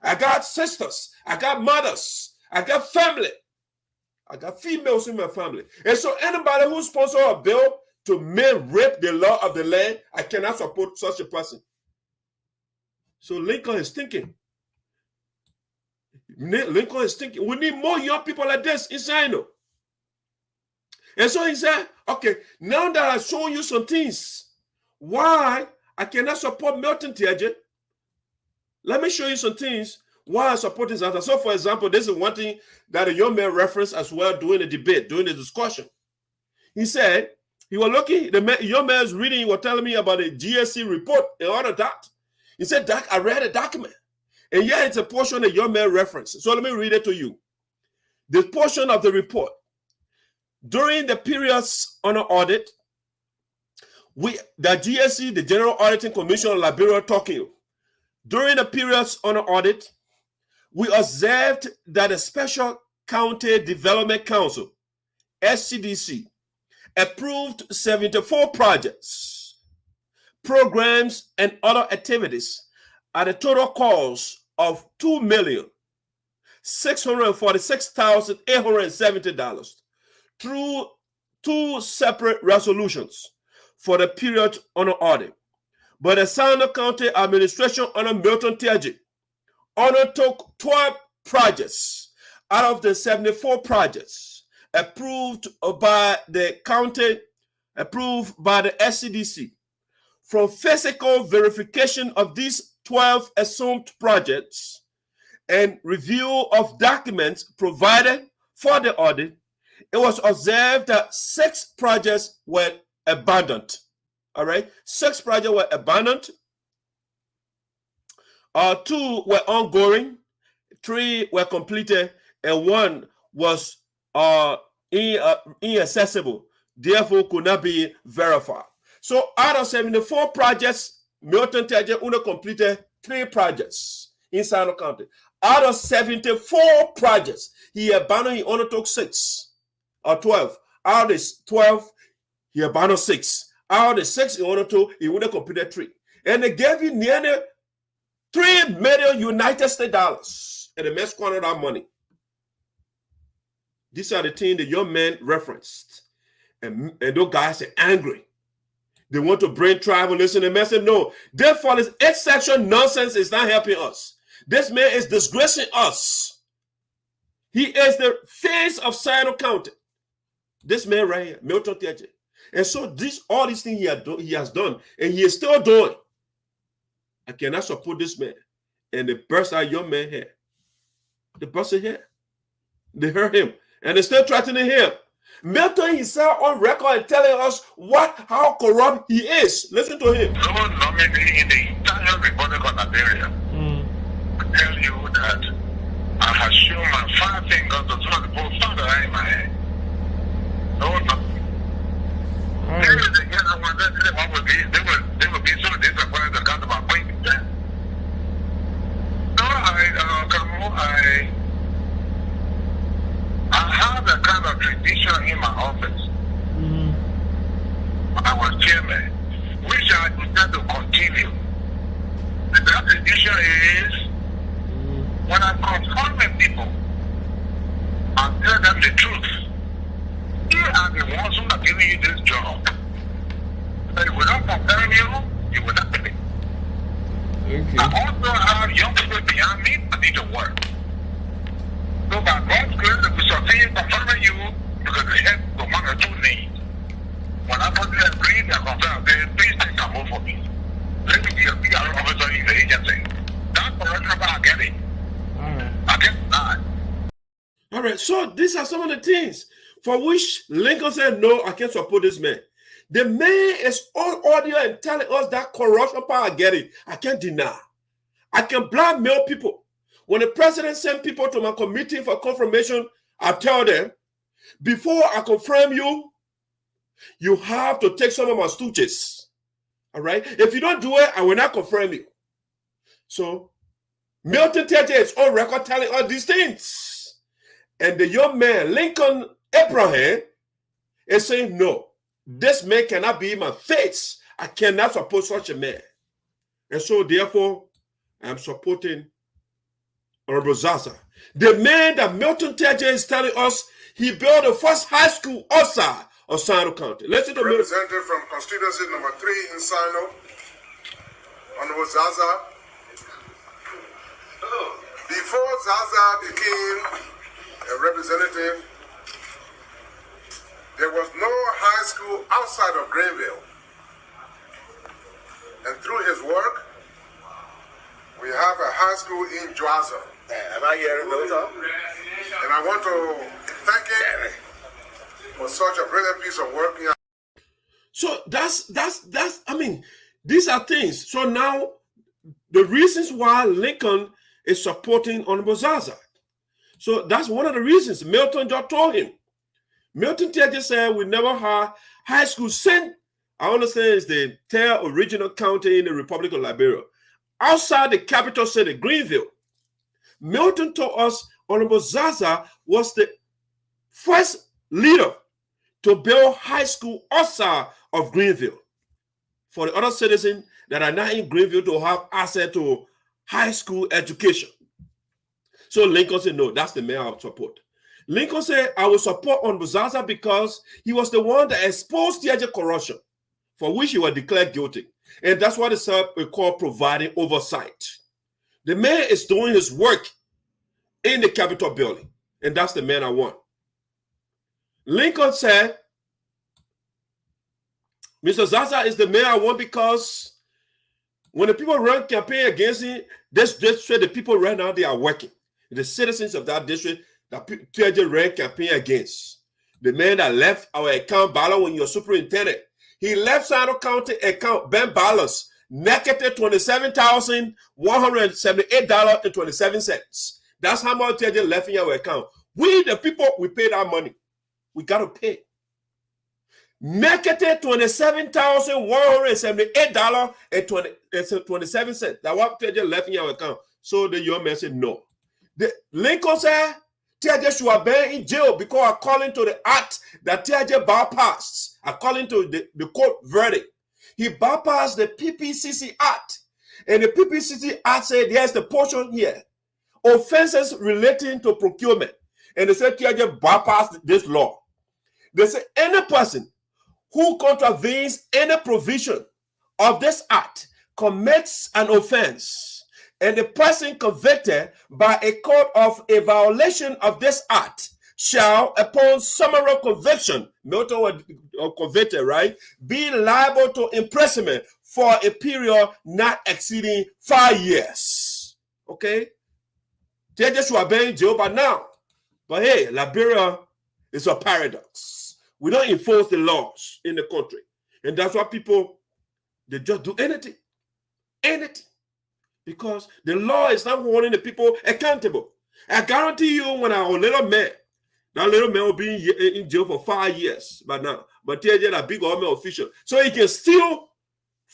Speaker 1: I got sisters. I got mothers. I got family. I got females in my family. And so anybody who sponsors a bill to make rape the law of the land, I cannot support such a person. So Lincoln is thinking. Lincoln is thinking, we need more young people like this in SINOE. And so he said, okay, now that I've shown you some things, why I cannot support Milton TEAHJAY, let me show you some things why I support this other. So, for example, this is one thing that a young man referenced as well during the debate, during the discussion. He said, he was looking, the young man was reading, he was telling me about the GSC report and all of that. He said, Doc, I read a document. And here it's a portion that your man referenced. So let me read it to you. The portion of the report. During the periods under audit, the GSC, the General Auditing Commission of Liberia, talking. During the periods under audit, we observed that the Special County Development Council, SCDC, approved 74 projects, programs, and other activities at a total cost of $2,646,870 through 2 separate resolutions for the period under audit. But the SINOE County Administration under MILTON TEAHJAY undertook 12 projects out of the 74 projects approved by the county, approved by the SCDC. From physical verification of these 12 assumed projects and review of documents provided for the audit, it was observed that 6 projects were abandoned. All right, 6 projects were abandoned. 2 were ongoing, 3 were completed, and 1 was inaccessible, therefore could not be verified. So out of 74 projects, MILTON TEAHJAY only completed 3 projects in SINOE County. Out of 74 projects, he abandoned, he only took 6 or 12. Out of this 12, he abandoned 6. Out of the 6 he only took, he only completed 3. And they gave you nearly $3 million United States dollars, and the man squandered that money. These are the things the young man referenced. And those guys are angry. They want to bring tribalism. And the man said, no, therefore this 8th section nonsense is not helping us. This man is disgracing us. He is the face of SINOE County. This man right here, MILTON TEAHJAY. And so all these things he has done, and he is still doing. I cannot support this man. And the burst our young man here. They busted here. They hurt him. And they still threatening him. MILTON himself on record and telling us how corrupt he is. Listen to him.
Speaker 3: No nominee in the entire Republic of Liberia tell you that I have shown my 5 fingers to some of the posts that are in my head. No, nothing. They will be so disappointed to come to my point. So I have a kind of tradition in my office. I was chairman, which I intend to continue. And that tradition is when I confront with people, I tell them the truth. They are the ones who are giving you this job. But if we don't confirm you, you will not believe. Okay. I also have young people behind me that need to work. So by God's grace, if we succeed confirming you, because the head of 1 or 2 needs. When I put the agree, they confirm, please take a move for me. Let me be a PR officer in the agency. That's the right number I get it. I get that.
Speaker 1: All right, so these are some of the things for which Lincoln said, no, I can't support this man. The man is on audio and telling us that corruption part I get it. I can't deny. I can blackmail people. When the president sent people to my committee for confirmation, I tell them, before I confirm you, you have to take some of my stooges. All right? If you don't do it, I will not confirm you. So, MILTON TEAHJAY is on record telling all these things. And the young man, Lincoln Abraham, is saying, no, this man cannot be in my face. I cannot support such a man. And so, therefore, I'm supporting Honorable ZARZAR. The man that MILTON TEAHJAY is telling us he built the first high school outside of SINOE County. Listen to
Speaker 4: representative from constituency number 3 in SINOE, Honorable ZARZAR. Before ZARZAR became a representative, there was no high school outside of Greenville. And through his work, we have a high school in Jurassian.
Speaker 3: Am I hearing those?
Speaker 4: And I want to thank him for such a brilliant piece of work.
Speaker 1: So that's I mean, these are things. So now the reasons why Lincoln is supporting Honorable ZARZAR. So that's one of the reasons Milton just told him. Milton TEAHJAY said we never had high school sent. I understand it's the third original county in the Republic of Liberia. Outside the capital city, Greenville. Milton told us Honorable ZARZAR was the first leader to build high school outside of Greenville. For the other citizens that are not in Greenville to have access to high school education. So Lincoln said, no, that's the man I would support. Lincoln said, I will support Honorable ZARZAR because he was the one that exposed TEAHJAY corruption, for which he was declared guilty. And that's what is called providing oversight. The man is doing his work in the Capitol building, and that's the man I want. Lincoln said, Mr. ZARZAR is the man I want because when the people run campaign against him, this district, the people right now, they are working. The citizens of that district that TEAHJAY ran campaign against. The man that left our account balance when you're superintendent. He left SINOE County account bank balance negative $27,178.27. That's how much TEAHJAY left in our account. We, the people, we paid our money. We got to pay. Negative $27,178.27. That's what TEAHJAY left in our account. So the young man said no. Lincoln said TEAHJAY should have been in jail because according to the act that TEAHJAY bypassed, according to the court verdict, he bypassed the PPCC Act. And the PPCC Act said there's the portion here, offenses relating to procurement. And they said TEAHJAY bypassed this law. They said any person who contravenes any provision of this act commits an offense, and the person convicted by a court of a violation of this act shall, upon summary conviction, Milton was convicted, right, be liable to imprisonment for a period not exceeding 5 years. Okay? TEAHJAY should have been in jail by now. But hey, Liberia is a paradox. We don't enforce the laws in the country. And that's why people, they just do anything. Anything. Because the law is not holding the people accountable. I guarantee you when our little man, that little man will be in jail for 5 years by now. But TEAHJAY, a big government official. So he can steal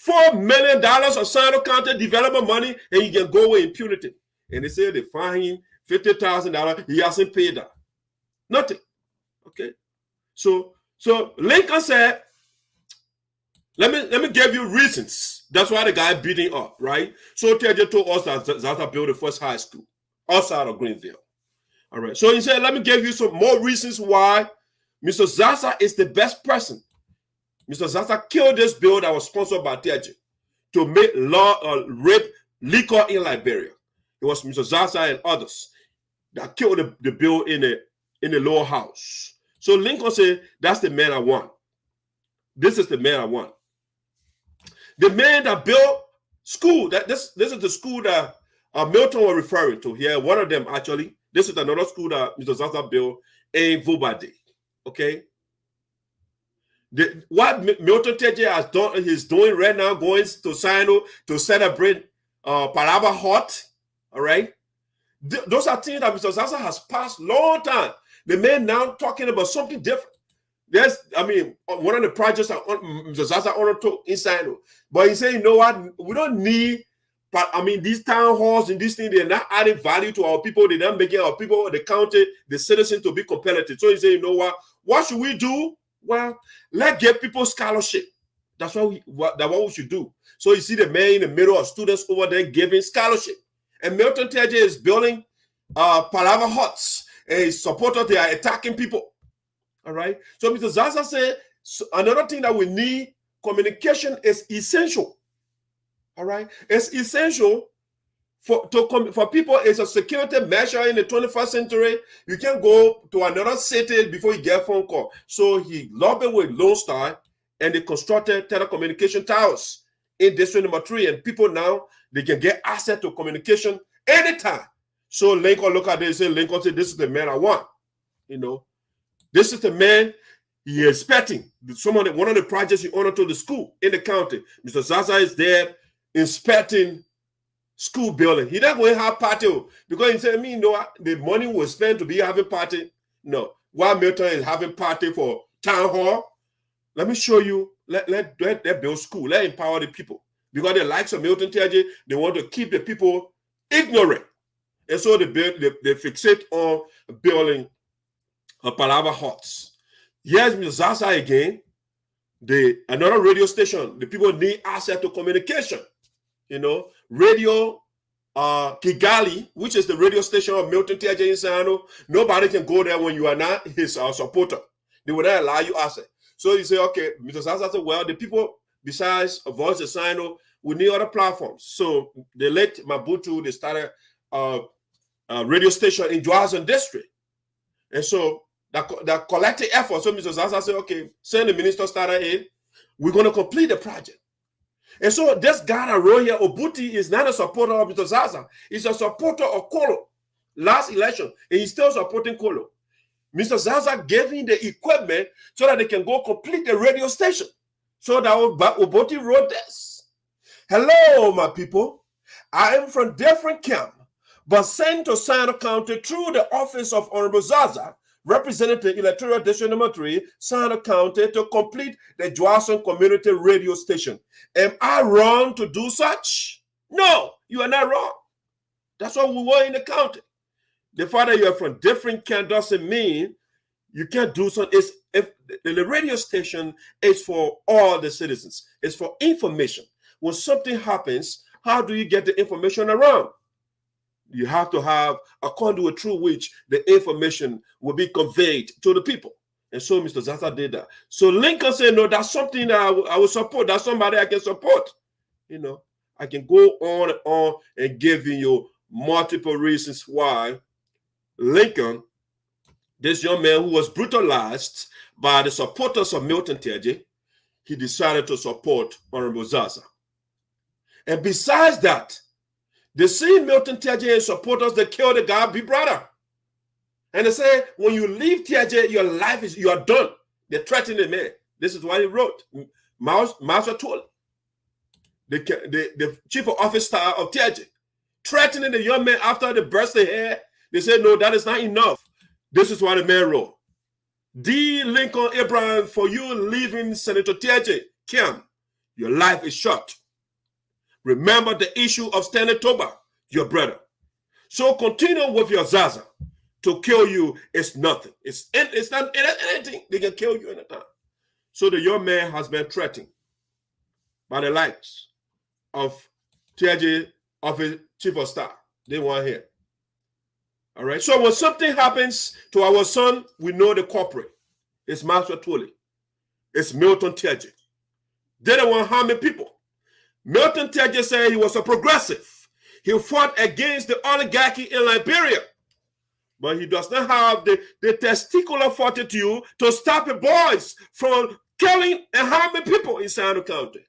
Speaker 1: $4 million of SINOE County development money and he can go away in impunity. And they say they fine him $50,000. He hasn't paid that. Nothing. Okay. So Lincoln said, let me give you reasons. That's why the guy beating up, right? So TEAHJAY told us that ZARZAR built the first high school outside of Greenville. All right. So he said, let me give you some more reasons why Mr. ZARZAR is the best person. Mr. ZARZAR killed this bill that was sponsored by TEAHJAY to make rape legal in Liberia. It was Mr. ZARZAR and others that killed the bill in the lower house. So Lincoln said, that's the man I want. This is the man I want. The man that built school, this is the school that Milton was referring to here. One of them, actually. This is another school that Mr. ZARZAR built in VOSD. Okay? What Milton TEAHJAY has done, he's doing right now, going to SINOE to celebrate Palava Hot. All right? Those are things that Mr. ZARZAR has passed long time. The man now talking about something different. There's, one of the projects that Mr. ZARZAR undertook in SINOE. But he said, you know what? We don't need, these town halls and these things, they're not adding value to our people. They're not making our people, the county, the citizens to be competitive. So he said, you know what should we do? Well, let's give people scholarship. That's what we should do. So you see the man in the middle of students over there giving scholarship. And Milton TEAHJAY is building Palava huts. And his supporters, they are attacking people. All right. So Mr. ZARZAR said, another thing that we need, communication is essential. All right. It's essential for people. It's a security measure in the 21st century. You can't go to another city before you get a phone call. So he lobbied with Lone Star and they constructed telecommunication towers in District Number 3. And people now, they can get access to communication anytime. So Lincoln look at this and Lincoln said, this is the man I want. You know, this is the man he is expecting. One of the projects he honored to the school in the county. Mr. ZARZAR is there inspecting school building. He not going to have party because he said, me, no, the money was spent to be having party. No, while Milton is having party for town hall, let me show you. Let build school. Let empower the people. Because the likes of Milton TEAHJAY, they want to keep the people ignorant. And so they fixate on building a Palava huts. Yes, Mr. ZARZAR again, another radio station, the people need access to communication. You know, radio Kigali, which is the radio station of Milton TEAHJAY in SINOE, nobody can go there when you are not his supporter. They will not allow you access. So you say, okay, Mr. ZARZAR said, well, the people, besides a voice of SINOE, we need other platforms. So they let Mabutu, they started a radio station in Jurassian district. And so that collective effort, so Mr. ZARZAR said, okay, send the minister starter in, we're going to complete the project. And so this guy that wrote here, Obuti, is not a supporter of Mr. ZARZAR. He's a supporter of Kolo. Last election, and he's still supporting Kolo. Mr. ZARZAR gave him the equipment so that they can go complete the radio station. So that Obuti wrote this. Hello, my people. I am from different camp, but sent to SINOE County through the office of Honorable ZARZAR, representing Electoral District Number 3, SINOE County, to complete the Jurassian Community Radio Station. Am I wrong to do such? No, you are not wrong. That's what we were in the county. The fact that you are from different camp doesn't mean you can't do something. If the radio station is for all the citizens. It's for information. When something happens, how do you get the information around? You have to have a conduit through which the information will be conveyed to the people. And so Mr. ZARZAR did that. So Lincoln said, no, that's something that I will support. That's somebody I can support. You know, I can go on and give you multiple reasons why Lincoln, this young man who was brutalized by the supporters of Milton TEAHJAY, he decided to support Honorable ZARZAR. And besides that, they see Milton TEAHJAY and supporters, they kill the guy, big brother. And they say, when you leave TEAHJAY, your life is, you are done. They threaten the man. This is what he wrote. Master Toll, the chief of office star of TEAHJAY, threatening the young man after they burst their hair. They said, no, that is not enough. This is what the man wrote. D. Lincoln Abraham, for you leaving Senator TEAHJAY camp, your life is short. Remember the issue of Stanley Toba, your brother. So continue with your ZARZAR. To kill you is nothing. It's not anything. They can kill you anytime. So the young man has been threatened by the likes of TEAHJAY, of his chief of staff. They want here. All right. So when something happens to our son, we know the culprit. It's Master Tolle. It's Milton TEAHJAY. They don't want harming people. Milton TEAHJAY said he was a progressive. He fought against the oligarchy in Liberia. But he does not have the testicular fortitude to stop the boys from killing and harming people in SINOE County.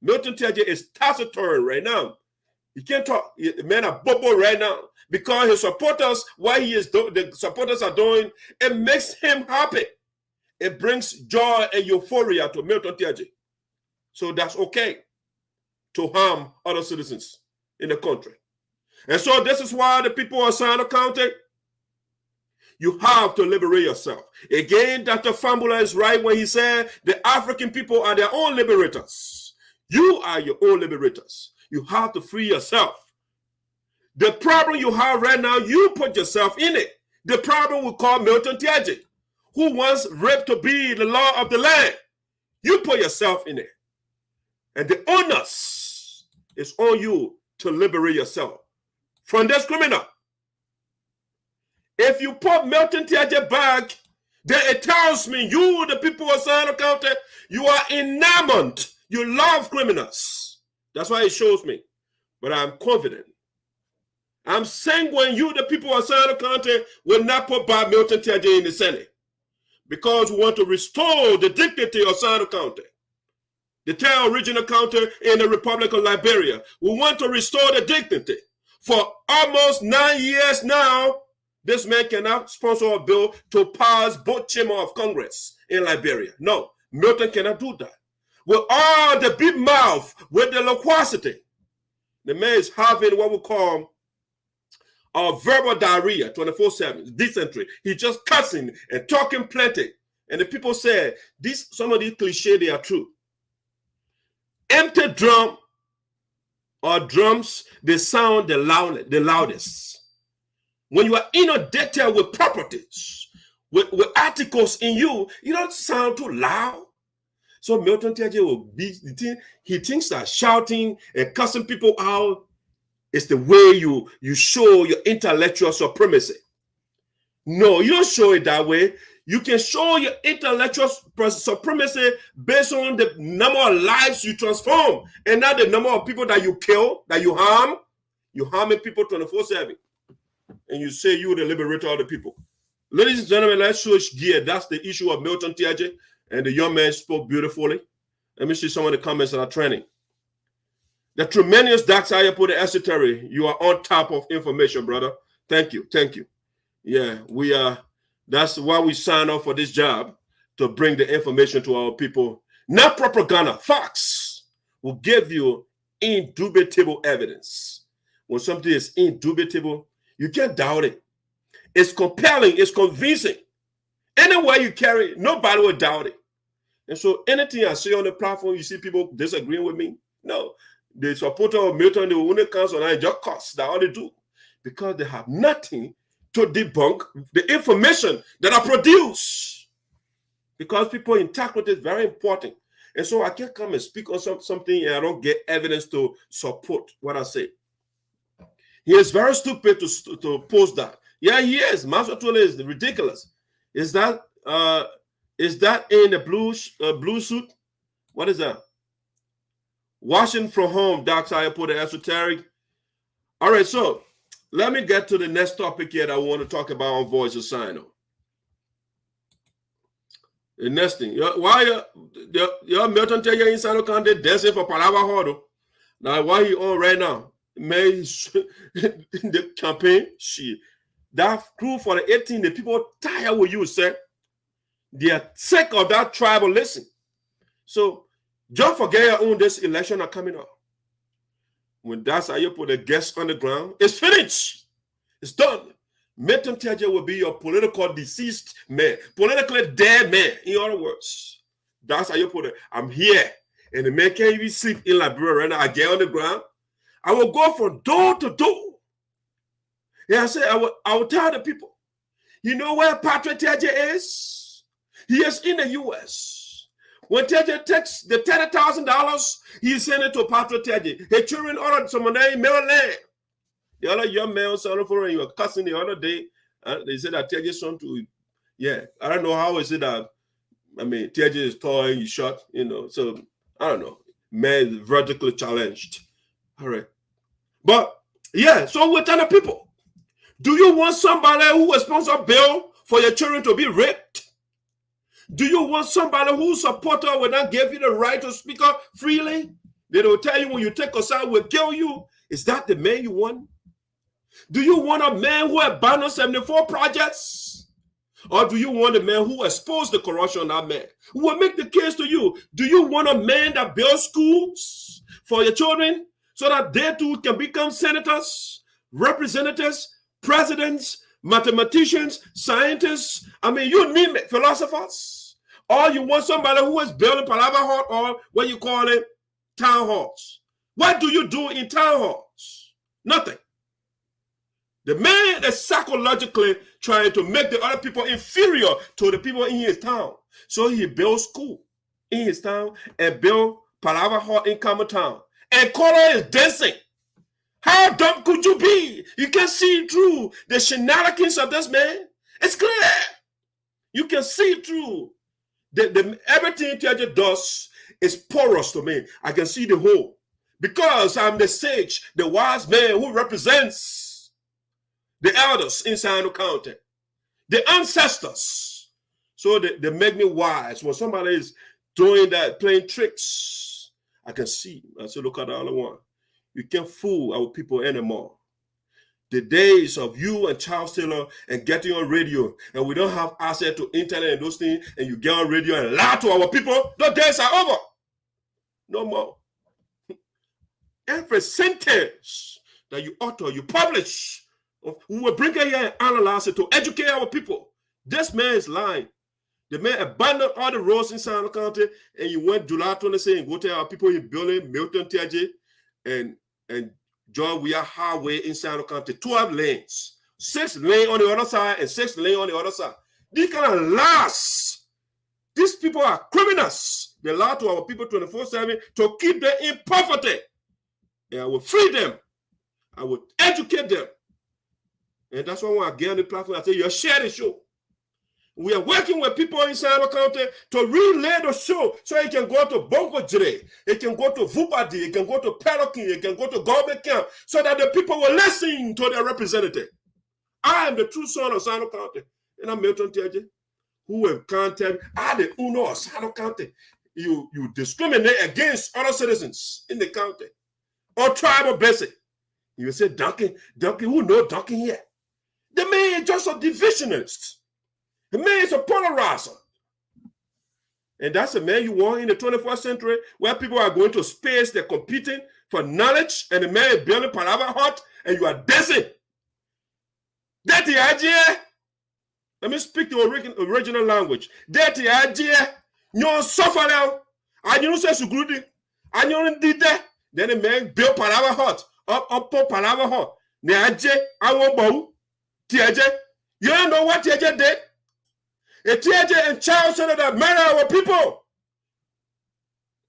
Speaker 1: Milton TEAHJAY is taciturn right now. He can't talk. The man are bobo right now because his supporters, what the supporters are doing, it makes him happy. It brings joy and euphoria to Milton TEAHJAY. So that's okay to harm other citizens in the country. And so this is why the people of SINOE County, you have to liberate yourself. Again, Dr. Fambula is right when he said the African people are their own liberators. You are your own liberators. You have to free yourself. The problem you have right now, you put yourself in it. The problem we call Milton TEAHJAY, who wants rape to be the law of the land. You put yourself in it. And the onus is on you to liberate yourself from this criminal. If you put Milton TEAHJAY back, then it tells me you, the people of SINOE County, you are enamored. You love criminals. That's why it shows me. But I'm confident. I'm saying when you, the people of SINOE County, will not put back Milton TEAHJAY in the Senate. Because we want to restore the dignity of SINOE County, the 10 regional county in the Republic of Liberia. We want to restore the dignity. For almost 9 years now, this man cannot sponsor a bill to pass both chamber of Congress in Liberia. No, Milton cannot do that. With all the big mouth, with the loquacity, The man is having what we call verbal diarrhea 24/7, dysentery. He's just cussing and talking plenty. And the people say, some of these cliches, they are true. Empty drum or drums, they sound the loudest. When you are inundated with properties, with articles in you, you don't sound too loud. So Milton TEAHJAY will be, he thinks that shouting and cussing people out is the way you show your intellectual supremacy. No, you don't show it that way. You can show your intellectual supremacy based on the number of lives you transform and not the number of people that you kill, that you harm. You're harming people 24/7. And you say you're the liberator of the people. Ladies and gentlemen, let's switch gear. That's the issue of Milton TEAHJAY. And the young man spoke beautifully. Let me see some of the comments that are trending. The tremendous dark side for the esoteric. You are on top of information, brother. Thank you. Thank you. Yeah, we are. That's why we sign up for this job, to bring the information to our people. Not propaganda. Facts will give you indubitable evidence. When something is indubitable, you can't doubt it. It's compelling. It's convincing. Anywhere you carry it, nobody will doubt it. And so anything I say on the platform, you see people disagreeing with me? No. The supporter of Milton, they will only cancel and just cuss. That's all they do. Because they have nothing to debunk the information that I produce. Because people interpret it very important. And so I can't come and speak on something and I don't get evidence to support what I say. He is very stupid to post that. Yeah, he is. Master Tula is ridiculous. Is that in the blue suit? What is that? Washing from home, dark side for the esoteric. All right, so let me get to the next topic here that I want to talk about on Voice of SINOE. The next thing, why your Milton TEAHJAY in SINOE can't dancing for Palava Hodo? Now, why he on right now? May the campaign, that crew for the 18, the people tired with you, sir. They are sick of that tribalism. So don't forget your own, this election are coming up. When that's how you put the guests on the ground, it's finished. It's done. Milton TEAHJAY will be your political deceased man, politically dead man. In other words, that's how you put it. I'm here, and the man can't even sleep in Liberia right now. I get on the ground. I will go from door to door. Yeah, I say I will tell the people, you know where Patrick TEAHJAY is? He is in the U.S. When TEAHJAY takes the $30,000, he sent it to Patrick TEAHJAY. His children ordered someone named Maryland. The other young man on for you were cussing the other day. They said that TEAHJAY son to, yeah, I don't know how is it that, I mean, TEAHJAY is tall and he's short, you know, so I don't know. Man is vertically challenged. All right. But yeah, so we're telling people, do you want somebody who will sponsor a bill for your children to be raped? Do you want somebody whose supporter will not give you the right to speak up freely? They will tell you when you take a side, we'll kill you. Is that the man you want? Do you want a man who abandoned 74 projects? Or do you want a man who exposed the corruption of that man? Who will make the case to you? Do you want a man that builds schools for your children so that they too can become senators, representatives, presidents, mathematicians, scientists? I mean, you name it, philosophers. Or you want somebody who is building Palava Hall or what you call it, town halls. What do you do in town halls? Nothing. The man is psychologically trying to make the other people inferior to the people in his town. So he builds school in his town and build Palava Hall in Common Town. And Kola is dancing. How dumb could you be? You can see through the shenanigans of this man. It's clear. You can see through. Everything TEAHJAY does is porous to me. I can see the whole. Because I'm the sage, the wise man who represents the elders in SINOE County, the ancestors. So they make me wise. When somebody is doing that, playing tricks, I can see. I say, look at the other one. You can't fool our people anymore. The days of you and Charles Taylor and getting on radio, and we don't have access to internet and those things, and you get on radio and lie to our people, those days are over. No more. every sentence that you utter, you publish. We will bring it here and analyze it to educate our people. This man is lying. The man abandoned all the roads in Sino County, and you went July 26 and go tell our people in building Milton, TEAHJAY, and John Weir Highway in Sino County, 12 lanes. 6 lanes on the other side and 6 lanes on the other side. These kind of lies. These people are criminals. They lie to our people 24/7 to keep them in poverty. And I will free them. I will educate them. And that's why when I get on the platform, I say, you share the show. We are working with people inside the county to relay the show so it can go to Bongo Jire, it can go to Vubadi, it can go to Perokin, it can go to government camp, so that the people will listen to their representative. I am the true son of Sino County, and I'm Milton TEAHJAY, who will contact, I the Uno of Sino County. You discriminate against other citizens in the county or tribal basis. You say, Duncan, who know Duncan here? The man is just a divisionist. The man is a polarizer. And that's the man you want in the 21st century, where people are going to space, they're competing for knowledge, and the man is building Palava Hut, and you are dancing. That's the idea. Let me speak the original language. That's the idea. You suffer now. And you say Sugrudi. And you did that. Then the man built Palava Hut. Up Palava Hut. Neaje, I won't bow. TEAHJAY. You don't know what TEAHJAY did? A TEAHJAY and child center that murder our people.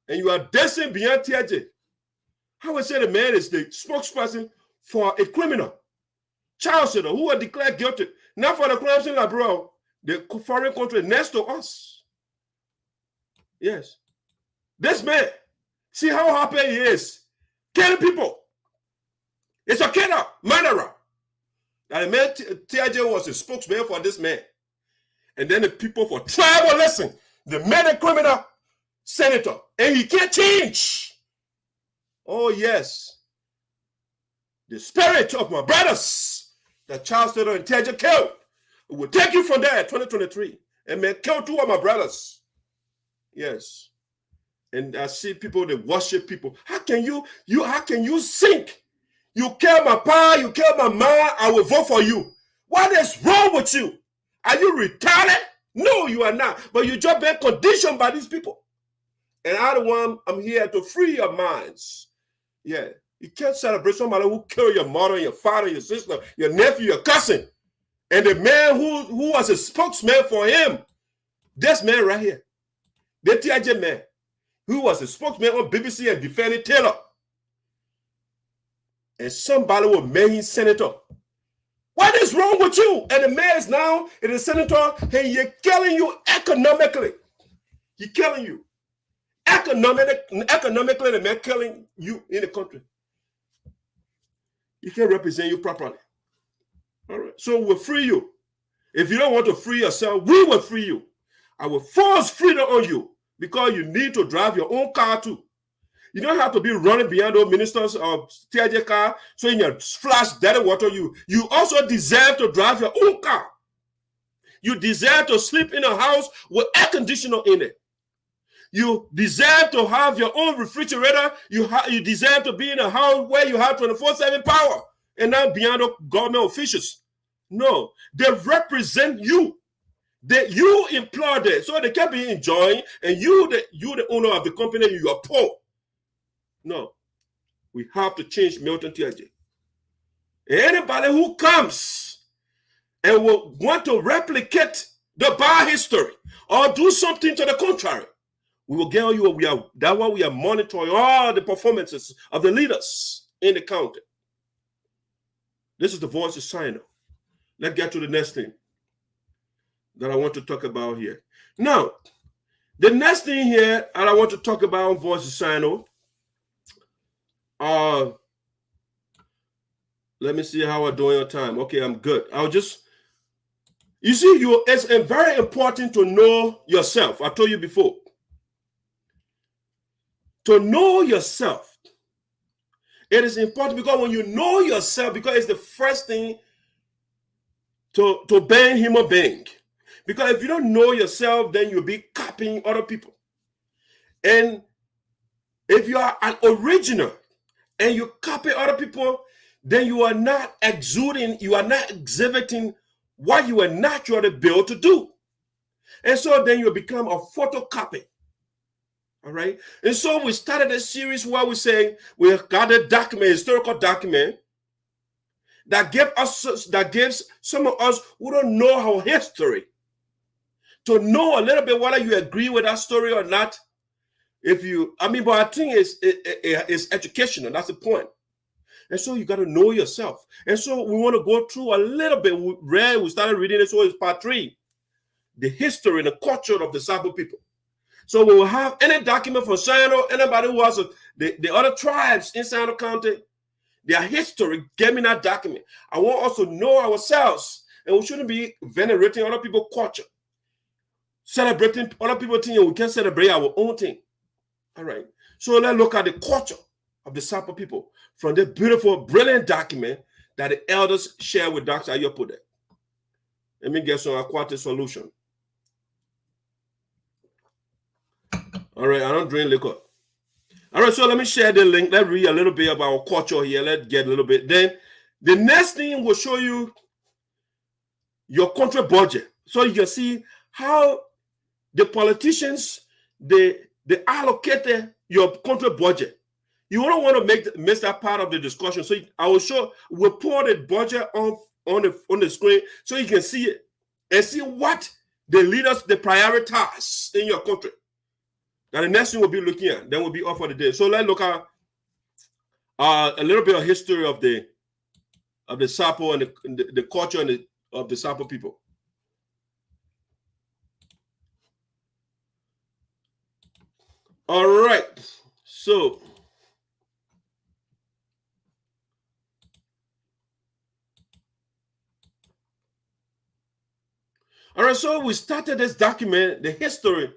Speaker 1: And you are dancing beyond TEAHJAY. I would say the man is the spokesperson for a criminal. Child center who are declared guilty. Not for the crimes in Liberia, the foreign country next to us. Yes. This man, see how happy he is. Killing people. It's a killer, murderer. And the man, TEAHJAY was a spokesman for this man. And then the people for tribalism, they made a criminal senator. And he can't change. Oh, yes. The spirit of my brothers that Charles Taylor and TEAHJAY killed will take you from there 2023 and may kill 2 of my brothers. Yes. And I see people that worship people. How can you sink? You kill my pa, you kill my ma, I will vote for you. What is wrong with you? Are you retarded? No, you are not. But you just been conditioned by these people. And I'm here to free your minds. Yeah. You can't celebrate somebody who killed your mother, your father, your sister, your nephew, your cousin. And the man who was a spokesman for him, this man right here, the TEAHJAY man, who was a spokesman on BBC and defended Taylor. And somebody will make him senator. What is wrong with you? And the man is now in the senator, and he's killing you economically. He's killing you. Economically, the man killing you in the country. He can't represent you properly. All right. So we'll free you. If you don't want to free yourself, we will free you. I will force freedom on you because you need to drive your own car too. You don't have to be running behind those ministers of TEAHJAY car so in your flash dirty water. You also deserve to drive your own car. You deserve to sleep in a house with air conditioner in it. You deserve to have your own refrigerator. You deserve to be in a house where you have 24/7 power and not beyond the government officials. No, they represent you. You employ them, so they can be enjoying, and you the owner of the company, you are poor. No, we have to change Milton TEAHJAY. Anybody who comes and will want to replicate the bar history or do something to the contrary, we will get on you. That's why we are monitoring all the performances of the leaders in the county. This is the voice of SINOE. Let's get to the next thing that I want to talk about here. Now, the next thing here that I want to talk about, voice of SINOE. Let me see how I'm doing on time. Okay, I'm good. You see, it's very important to know yourself. I told you before. To know yourself. It is important because when you know yourself, because it's the first thing to being human being. Because if you don't know yourself, then you'll be copying other people. And if you are an original, and you copy other people, then you are not exuding, you are not exhibiting what you were naturally built to do. And so then you become a photocopy. All right. And so we started a series where we say we got a document, historical document that gives some of us who don't know our history to know a little bit whether you agree with that story or not. But I think it's educational. That's the point. And so you got to know yourself. And so we want to go through a little bit. We started reading it. So it's part 3, the history and the culture of the SARPO people. So we will have any document from SINOE, anybody who has the other tribes in SINOE County, their history, give me that document. I want us to know ourselves, and we shouldn't be venerating other people's culture, celebrating other people's thing, and we can celebrate our own thing. All right. So let's look at the culture of the SARPO people from the beautiful, brilliant document that the elders share with Dr. Ayopode. Let me get some aquatic solution. All right, I don't drink liquor. All right, so let me share the link. Let's read a little bit about our culture here. Let's get a little bit. Then the next thing will show you your country budget. So you can see how the politicians, they allocated your country budget. You don't want to miss that part of the discussion. So I will we'll put the budget on the screen so you can see it and see what the leaders, they prioritize in your country. Now the next thing we'll be looking at, then we'll be off for the day. So let's look at a little bit of history of the SARPO and the culture of the SARPO people. All right, so we started this document, the history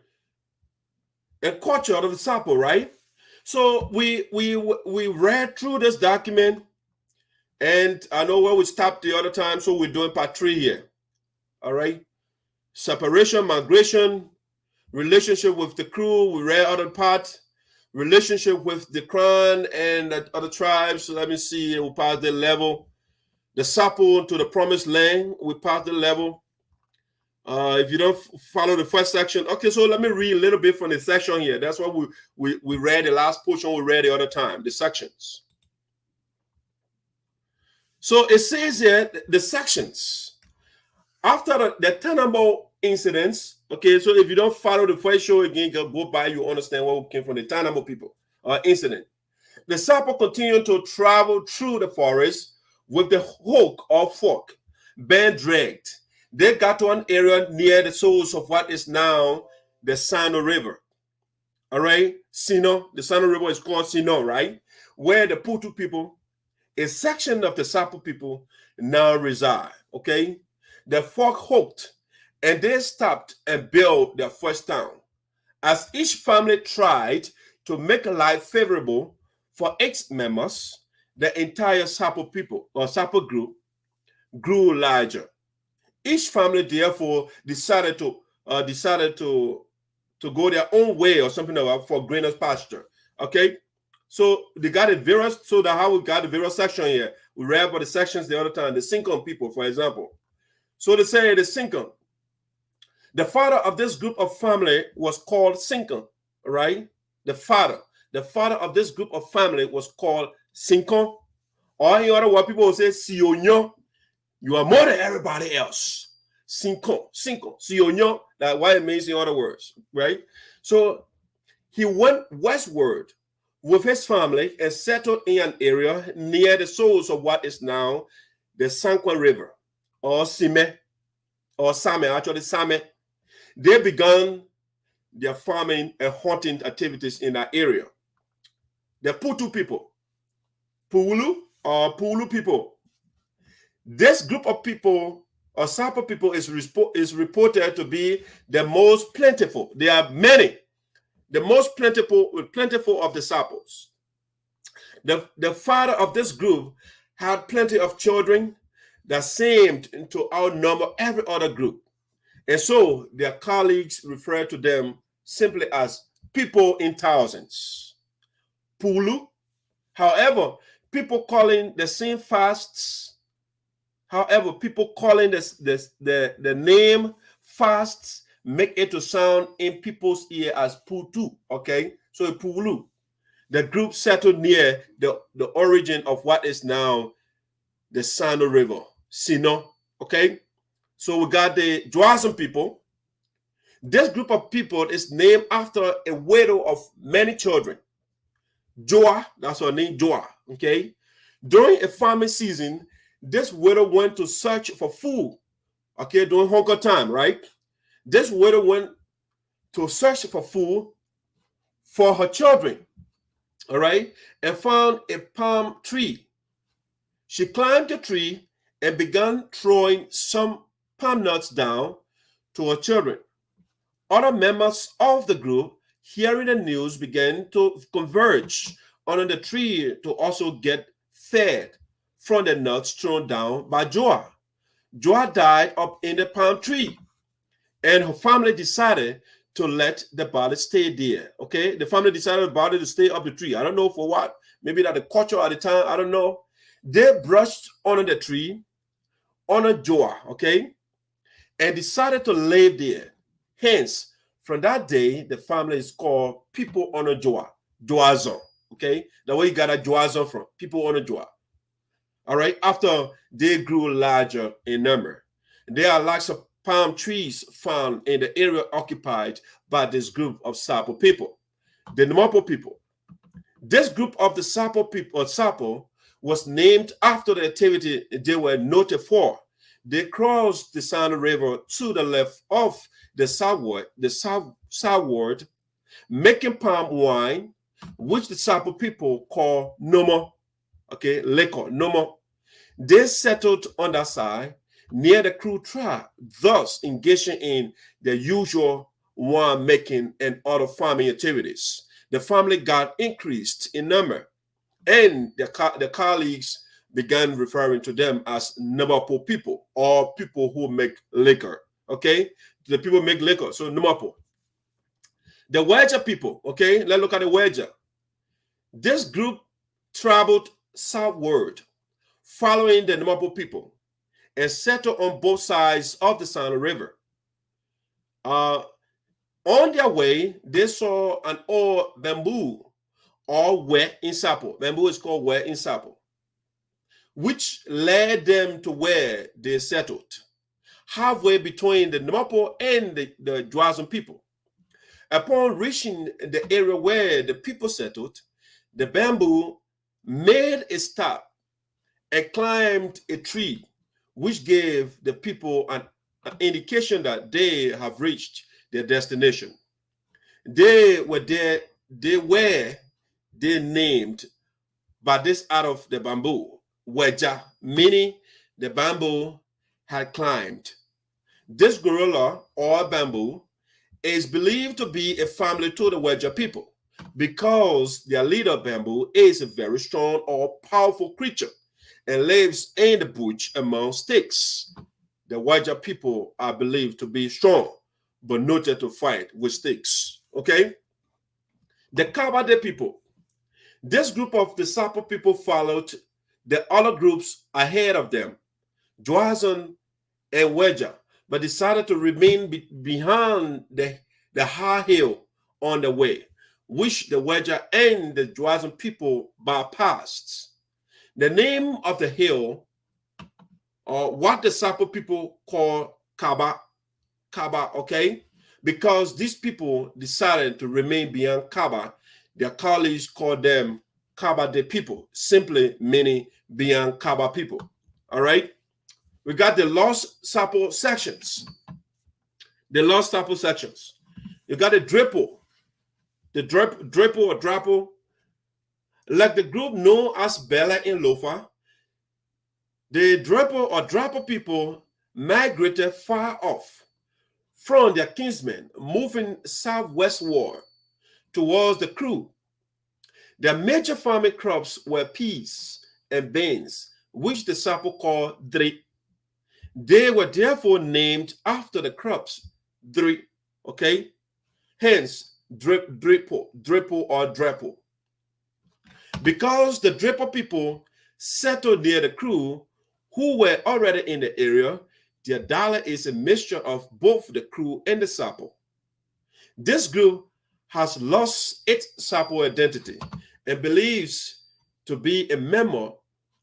Speaker 1: and culture of the SARPO, right? So we read through this document, and I know where we stopped the other time, so we're doing part 3 here. All right, separation, migration, relationship with the crew. We read other parts, relationship with the crown and the other tribes. So let me see, we passed the level. The SARPO to the promised land, we passed the level. If you don't follow the first section, okay, so let me read a little bit from the section here. That's what we read the last portion we read the other time, the sections. So it says here, the sections. After the Tanamo incidents, okay, so if you don't follow the first show again, go by, you understand where we came from, the Tanamo people incident. The SARPO continued to travel through the forest with the hook or fork being dragged. They got to an area near the source of what is now the SINOE River. All right, SINOE, the SINOE River is called SINOE, right? Where the Putu people, a section of the SARPO people, now reside. Okay, the fork hooked, and they stopped and built their first town. As each family tried to make life favorable for its members, the entire SARPO people or SARPO group grew larger. Each family therefore decided to go their own way or something like that for greener pasture. Okay, so they got it various. So that how we got the various section here. We read about the sections the other time. The Sinkan people, for example. So they say the Sinkan. The father of this group of family was called Sinkan, right? The father of this group of family was called Sinkan, or in other words, people will say Sionyo. You are more than everybody else. Sinko, Sionyo, that's what it means in other words, right? So he went westward with his family and settled in an area near the source of what is now the Sankwan River, or Sime, or Same, actually Same. They began their farming and hunting activities in that area. The Putu people, Pulu people. This group of people, or SARPO people, is reported to be the most plentiful. There are many. The most plentiful of the SARPOs. The father of this group had plenty of children that seemed to outnumber every other group. And so their colleagues refer to them simply as people in thousands. Pulu, However, people calling the same fasts, people calling the name fasts make it to sound in people's ear as Putu, okay? So Pulu. The group settled near the origin of what is now the SINOE River, SINOE, okay? So we got the Jurassian people. This group of people is named after a widow of many children. Joa, that's her name, Joa, okay? During a farming season, this widow went to search for food, okay, during hunger time, right? This widow went to search for food for her children, all right, and found a palm tree. She climbed the tree and began throwing some palm nuts down to her children. Other members of the group, hearing the news, began to converge under the tree to also get fed from the nuts thrown down by Joa. Joa died up in the palm tree, and her family decided to let the body stay there. Okay, the family decided the body to stay up the tree. I don't know for what. Maybe that the culture at the time. I don't know. They brushed under the tree, under Joa. Okay, and decided to live there. Hence, from that day, the family is called people honor Joa, Joazon. Okay, the way you got a Joazon from, people honor Joa. All right, after they grew larger in number, there are lots of palm trees found in the area occupied by this group of SARPO people, the Namapo people. This group of the SARPO people, or SARPO, was named after the activity they were noted for. They crossed the SINOE River to the left of the southward, making palm wine, which the SARPO people call Nomo, okay, liquor, Nomo. They settled on that side near the Crew tribe, thus engaging in the usual wine making and other farming activities. The family got increased in number, and the colleagues began referring to them as Namapo people, or people who make liquor. Okay, the people make liquor, so Namapo. The Wedja people, okay, let's look at the Wedja. This group traveled southward, following the Namapo people, and settled on both sides of the SINOE River. On their way, they saw an old bamboo, or where in SARPO. Bamboo is called where in SARPO, which led them to where they settled, halfway between the Namapo and the Jurassian people. Upon reaching the area where the people settled, the bamboo made a stop and climbed a tree, which gave the people an indication that they have reached their destination. They named by this out of the bamboo, Weja, meaning the bamboo had climbed. This gorilla or bamboo is believed to be a family to the Weja people because their leader bamboo is a very strong or powerful creature and lives in the bush among sticks. The Weja people are believed to be strong, but noted to fight with sticks. Okay? The Kabade people. This group of the SARPO people followed the other groups ahead of them, Jurassian and Weja, but decided to remain behind the high hill on the way, which the Weja and the Jurassian people bypassed. The name of the hill, or what the SARPO people call Kaba, okay? Because these people decided to remain beyond Kaba, their colleagues called them Kaba de people, simply meaning beyond Kaba people. All right? We got the lost SARPO sections. The lost SARPO sections. You got the Dripo. The Dripo or Drapo. Like the group known as Bella and Lofa, the Dripo or Drapo people migrated far off from their kinsmen, moving southwestward towards the Crew. Their major farming crops were peas and beans, which the SARPO called Drip. They were therefore named after the crops, Drip, okay? Hence, Dripo or Drapo. Because the Draper people settled near the crew who were already in the area, their dialect is a mixture of both the crew and the SARPO. This group has lost its SARPO identity and believes to be a member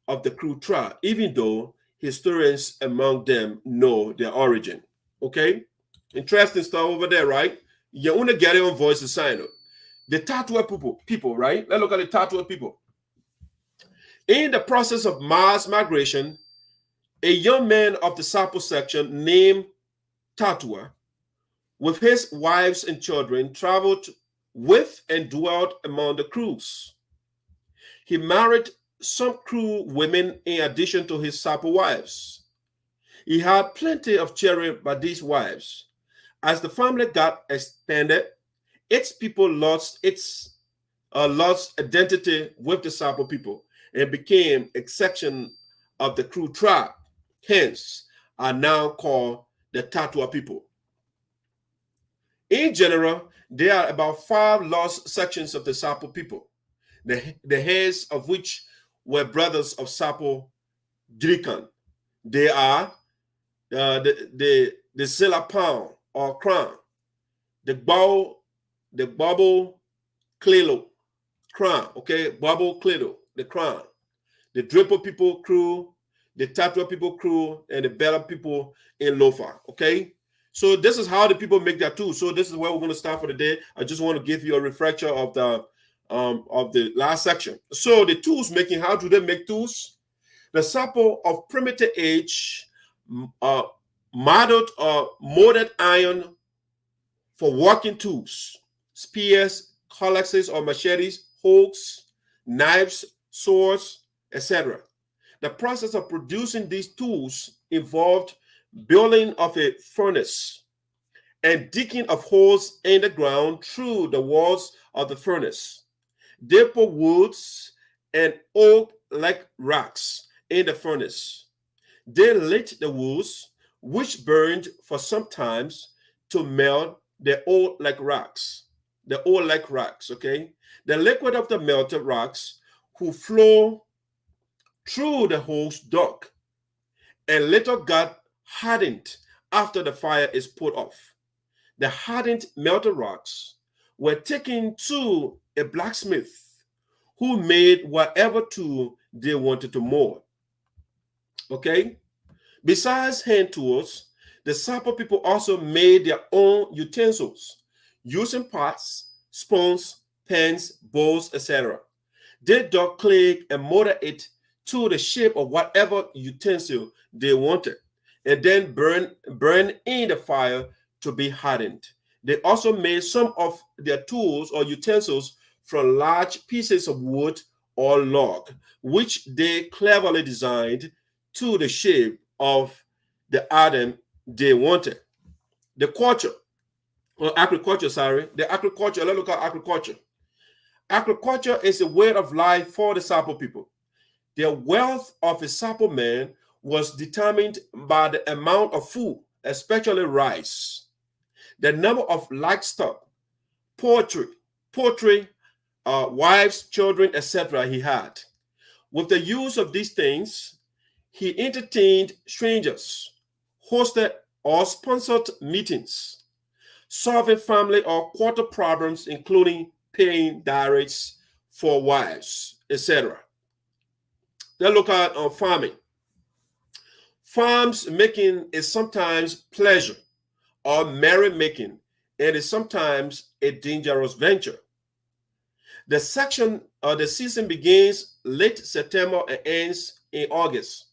Speaker 1: of the crew tribe, even though historians among them know their origin. Okay? Interesting stuff over there, right? You want to get your voice to sign up. The Tatua people, right? Let's look at the Tatua people. In the process of mass migration, a young man of the SARPO section named Tatua, with his wives and children, traveled with and dwelt among the crews. He married some crew women in addition to his SARPO wives. He had plenty of children by these wives. As the family got expanded, its people lost identity with the SARPO people and became a section of the crew tribe. Hence, are now called the Tatua people. In general, there are about 5 lost sections of the SARPO people, the heads of which were brothers of SARPO Drikan. They are the Silapang or Crown, the Bubble Klelo Crown, okay, Bubble Klelo, the Crown, the Draper people crew, the Tatua people crew, and the Bella people in Lofa, okay? So this is how the people make their tools. So this is where we're going to start for the day. I just want to give you a refresher of the last section. So the tools making, how do they make tools? The SARPO of primitive age molded iron for working tools, spears, cutlasses or machetes, hooks, knives, swords, etc. The process of producing these tools involved building of a furnace and digging of holes in the ground through the walls of the furnace. They put woods and oak-like rocks in the furnace. They lit the woods, which burned for some time to melt the oak-like rocks. Okay? The liquid of the melted rocks who flow through the holes dug and later got hardened after the fire is put off. The hardened melted rocks were taken to a blacksmith who made whatever tool they wanted to mold. Okay? Besides hand tools, the SARPO people also made their own utensils using pots, spoons, pans, bowls, etc. They dug clay and molded it to the shape of whatever utensil they wanted, and then burn in the fire to be hardened. They also made some of their tools or utensils from large pieces of wood or log, which they cleverly designed to the shape of the item they wanted. The agriculture, let's look at agriculture. Agriculture is a way of life for the SARPO people. The wealth of a SARPO man was determined by the amount of food, especially rice, the number of livestock, poultry, wives, children, etc. he had. With the use of these things, he entertained strangers, hosted or sponsored meetings, solving family or quarter problems, including paying dowries for wives, etc. Let's look at farming. Farms making is sometimes pleasure or merrymaking, and is sometimes a dangerous venture. The season begins late September and ends in August.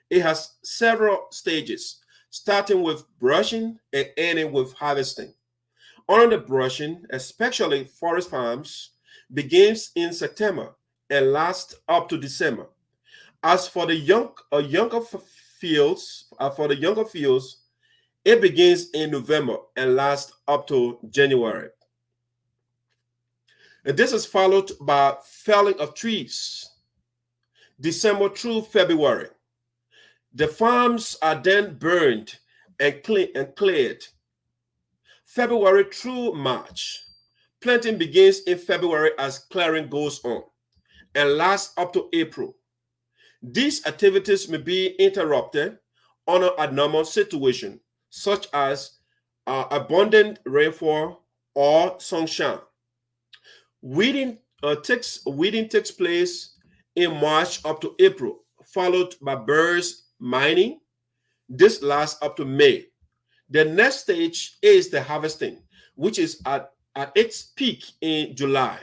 Speaker 1: It has several stages, starting with brushing and ending with harvesting. On the brushing, especially forest farms, begins in September and lasts up to December. As for the younger fields, it begins in November and lasts up to January. And this is followed by felling of trees, December through February. The farms are then burned and cleared, February through March. Planting begins in February as clearing goes on. and last up to April. These activities may be interrupted under abnormal situations, such as abundant rainfall or sunshine. Weeding takes place in March up to April, followed by birds mining. This lasts up to May. The next stage is the harvesting, which is at its peak in July.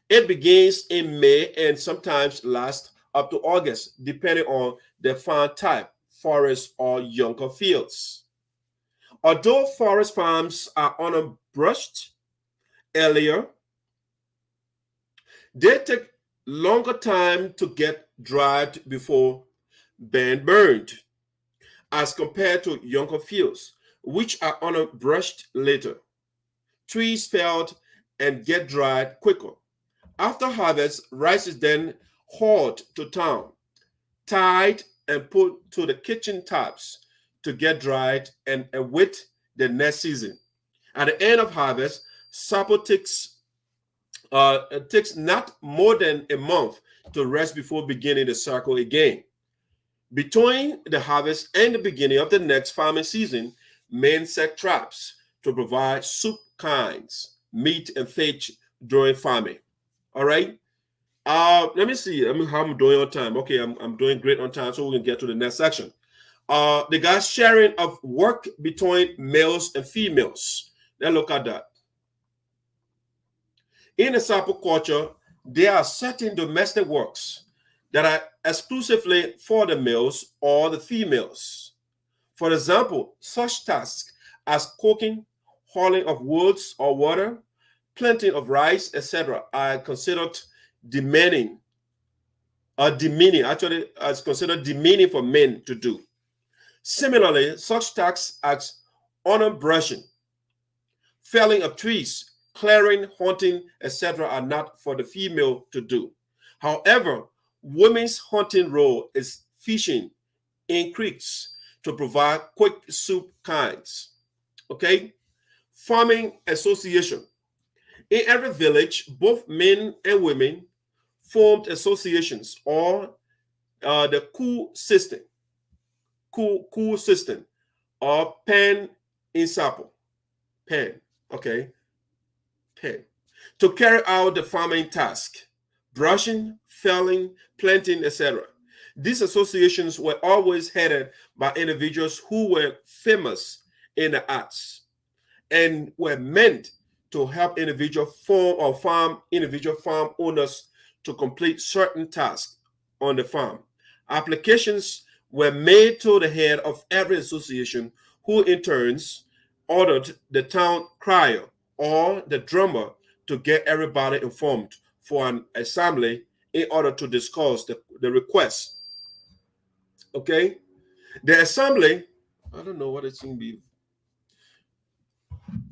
Speaker 1: It begins in May and sometimes lasts up to August, depending on the farm type, forest or younger fields. Although forest farms are unbrushed earlier, they take longer time to get dried before being burned, as compared to younger fields, which are unbrushed later. Trees felled and get dried quicker. After harvest, rice is then hauled to town, tied and put to the kitchen taps to get dried and await the next season. At the end of harvest, SARPO takes not more than a month to rest before beginning the cycle again. Between the harvest and the beginning of the next farming season, men set traps to provide soup kinds, meat, and fish during farming. All right. Let me see. How I'm doing on time. Okay, I'm doing great on time, so we can get to the next section. The guys sharing of work between males and females. Let's look at that. In the SARPO culture, there are certain domestic works that are exclusively for the males or the females. For example, such tasks as cooking, hauling of woods or water, planting of rice, etc., are considered demeaning for men to do. Similarly, such tasks as brushing, felling of trees, clearing, hunting, etc., are not for the female to do. However, women's hunting role is fishing in creeks to provide quick soup kinds. Okay? Farming association. In every village, both men and women formed associations or the coup system or pen in SARPO. Pen, okay? Pen. To carry out the farming task, brushing, felling, planting, etc. These associations were always headed by individuals who were famous in the arts and were meant to help individual farm owners to complete certain tasks on the farm. Applications were made to the head of every association, who in turns ordered the town crier or the drummer to get everybody informed for an assembly in order to discuss the request. Okay? The assembly, I don't know what it's going to be.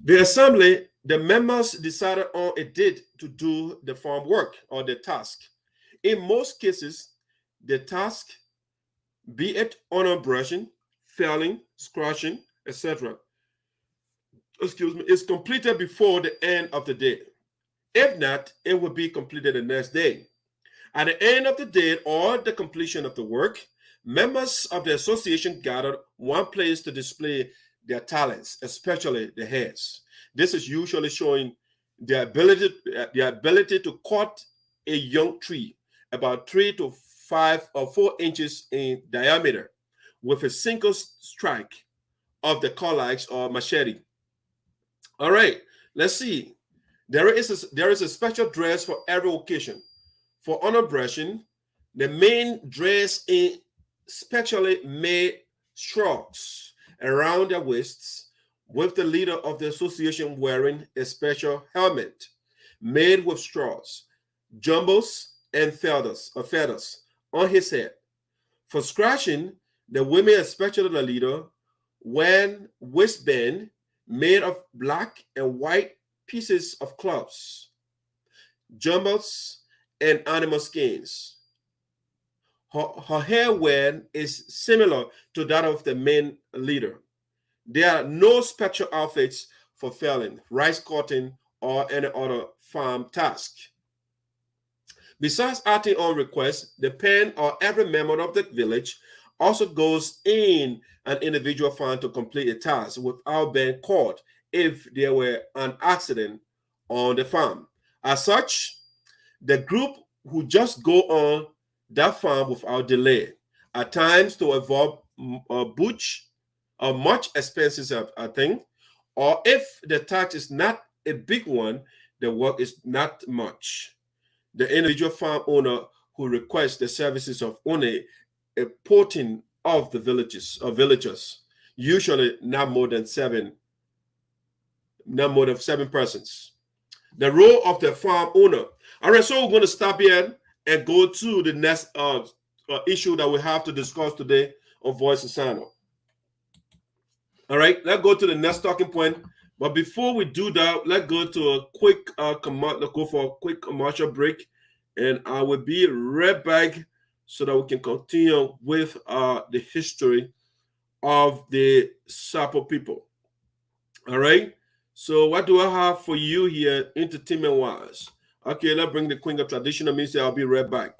Speaker 1: The assembly, the members decided on a date to do the farm work or the task. In most cases, the task, be it brushing, felling, scratching, etc., is completed before the end of the day. If not, it will be completed the next day. At the end of the day or the completion of the work, members of the association gathered one place to display their talents, especially the heads. This is usually showing the ability to cut a young tree about 3 to 5 or 4 inches in diameter with a single strike of the colax or machete. All right, let's see. There is a special dress for every occasion. For brushing, the men dress in specially made straws around their waists, with the leader of the association wearing a special helmet made with straws, jumbles, and feathers on his head. For scratching, the women, especially the leader, wear waistband made of black and white pieces of cloths, jumbles, and animal skins. Her hair wear is similar to that of the main leader. There are no special outfits for felling, rice cutting, or any other farm task. Besides acting on request, the pen or every member of the village also goes in an individual fund to complete a task without being caught if there were an accident on the farm. As such, the group who just go on that farm without delay, at times to avoid much expenses, I think, or if the tax is not a big one, the work is not much. The individual farm owner who requests the services of only a portion of the villagers, usually not more than seven persons. The role of the farm owner. All right, so we're going to stop here and go to the next issue that we have to discuss today on Voice of SINOE. All right, let's go to the next talking point. But before we do that, let's go to a quick commercial break, and I will be right back so that we can continue with the history of the SARPO people. All right. So what do I have for you here, entertainment-wise? Okay, let's bring the Queen of Traditional Music. I'll be right back.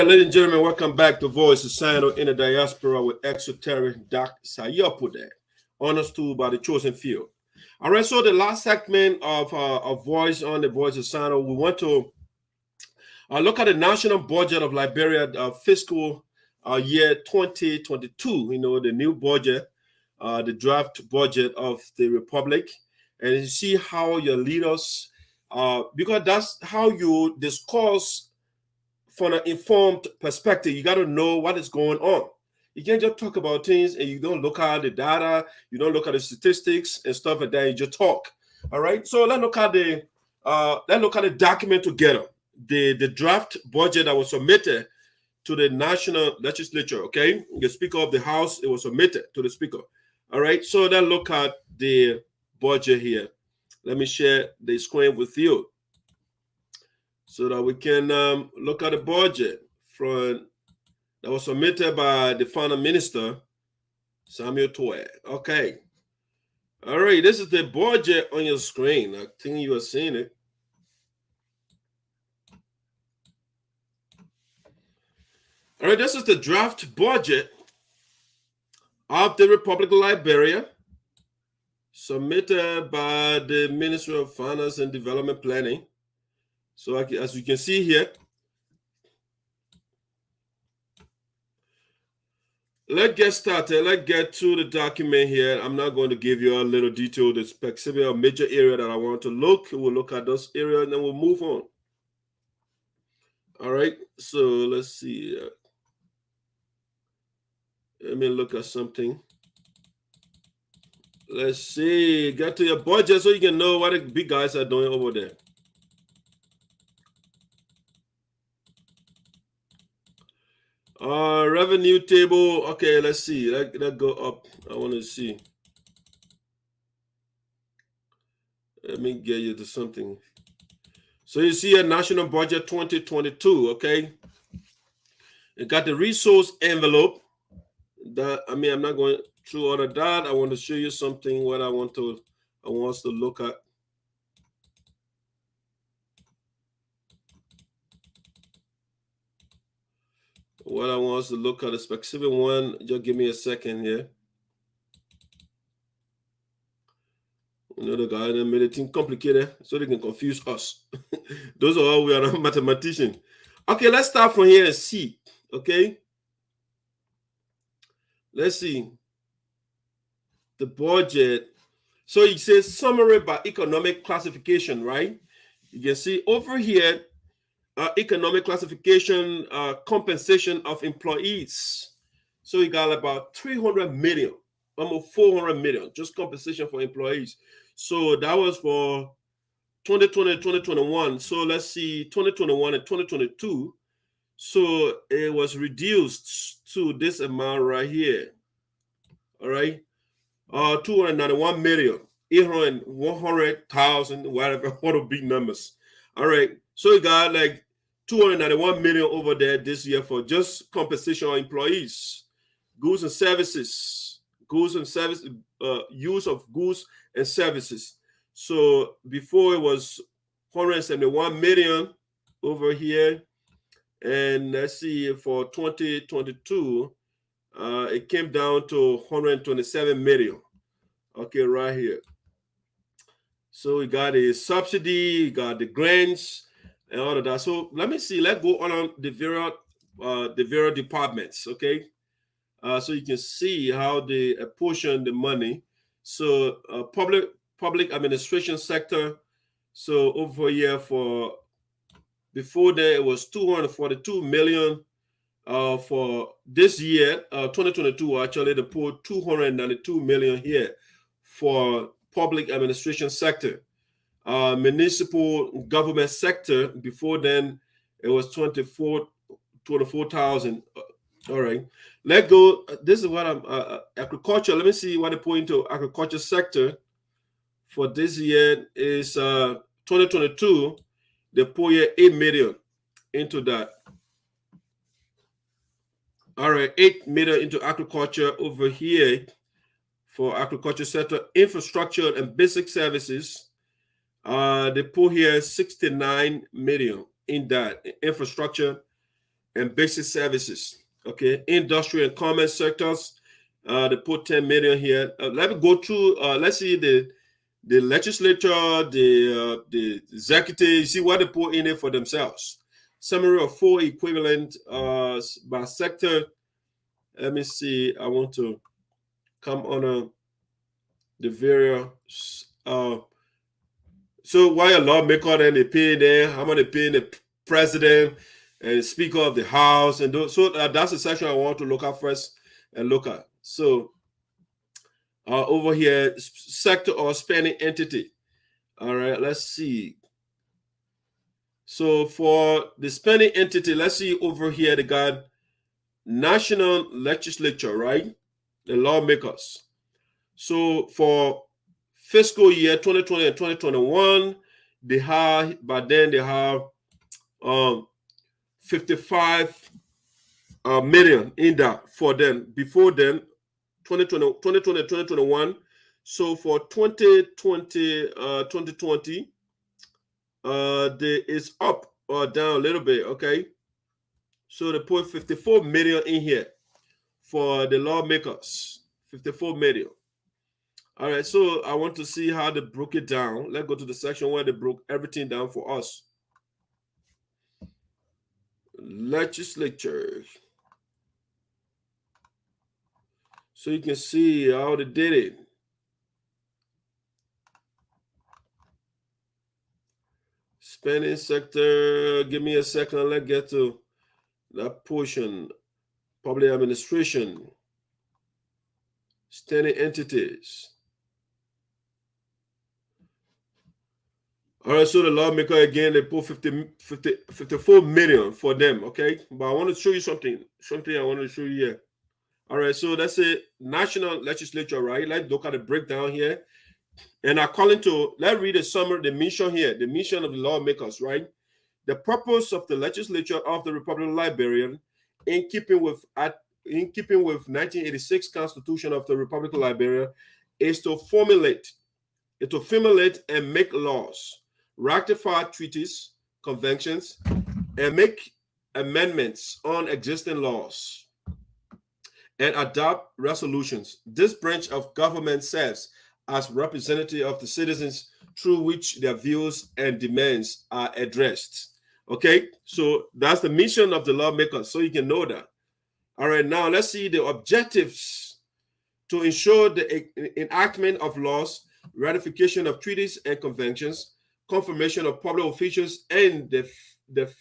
Speaker 1: Ladies and gentlemen, welcome back to Voice of SINOE in the Diaspora with Exoteric Doc Sayopode, honors to by the chosen few. All right, so the last segment of Voice on the Voice of SINOE, we want to look at the national budget of Liberia, fiscal year 2022. You know, the new budget, the draft budget of the Republic, and you see how your leaders, because that's how you discuss. From an informed perspective, you got to know what is going on. You can't just talk about things and you don't look at the data, you don't look at the statistics and stuff like that. You just talk. All right. So let's look at the document together. The draft budget that was submitted to the national legislature. Okay, the Speaker of the House, it was submitted to the Speaker. All right. So let's look at the budget here. Let me share the screen with you, so that we can look at the budget that was submitted by the Finance Minister, Samuel Toe. Okay. All right, this is the budget on your screen. I think you are seeing it. All right, this is the draft budget of the Republic of Liberia, submitted by the Ministry of Finance and Development Planning. So as you can see here, let's get started. Let's get to the document here. I'm not going to give you a little detail, the specific or major area that I want to look. We'll look at those areas and then we'll move on. All right, so let's see. Let me look at something. Let's see. Get to your budget so you can know what the big guys are doing over there. Revenue table. Okay, let's see. Let's go up. I want to see. Let me get you to something. So you see a national budget 2022. Okay. It got the resource envelope. That I'm not going through all of that. I want to show you something. What I want us to look at. What I want us to look at a specific one. Just give me a second here. The guy that made it complicated so they can confuse us. Those are all we are not mathematicians. Okay, let's start from here and see. Okay. Let's see. The budget. So it says summary by economic classification, right? You can see over here, economic classification, compensation of employees. So you got about 300 million, almost 400 million, just compensation for employees. So that was for 2020, 2021. So let's see, 2021 and 2022. So it was reduced to this amount right here. All right. 291 million, 100,000, whatever, what are big numbers. All right. So you got like 291 million over there this year for just compensation of employees, goods and services, use of goods and services. So before it was 171 million over here. And let's see, for 2022, it came down to 127 million. Okay, right here. So we got a subsidy, got the grants, and all of that. So let me see. Let's go on the various departments. Okay, so you can see how they apportion the money. So public administration sector. So over here for before that it was 242 million. For this year, 2022, actually, they put 292 million here for public administration sector. Municipal government sector, before then, it was 24,000. All right, let's go. This is what I'm agriculture. Let me see what they put into agriculture sector for this year is 2022. They put here 8 million into that. All right, 8 million into agriculture over here for agriculture sector, infrastructure and basic services. They put here 69 million in that infrastructure and basic services. Okay, industry and commerce sectors. They put 10 million here. Let me go through. Let's see the legislature, the executive. You see what they put in it for themselves. Summary of 4 equivalent by sector. Let me see. I want to come on the various. So why a lawmaker then they pay there? How much they pay the president and the speaker of the house and those, so that's the section I want to look at first and look at. So over here, sector or spending entity. All right, let's see. So for the spending entity, let's see over here, they got national legislature, right? The lawmakers. So for fiscal year 2020 and 2021, they have, by then they have 55 million in that for them. Before then, 2020 and 2021. So for 2020, it's up or down a little bit, okay? So they put 54 million in here for the lawmakers, 54 million. All right, so I want to see how they broke it down. Let's go to the section where they broke everything down for us. Legislature. So you can see how they did it. Spending sector, give me a second. Let's get to that portion. Public administration. Standing entities. All right, so the lawmaker again, they put 54 million for them, okay? But I want to show you something I want to show you here. All right, so that's a national legislature, right? Let's look at the breakdown here. And according to, let's read the summary, the mission here, the mission of the lawmakers, right? The purpose of the legislature of the Republic of Liberia, in keeping with 1986 Constitution of the Republic of Liberia, is to formulate and make laws, ratify treaties, conventions, and make amendments on existing laws, and adopt resolutions. This branch of government serves as representative of the citizens through which their views and demands are addressed. Okay, so that's the mission of the lawmakers, so you can know that. All right, now let's see the objectives: to ensure the enactment of laws, ratification of treaties and conventions, confirmation of public officials, and the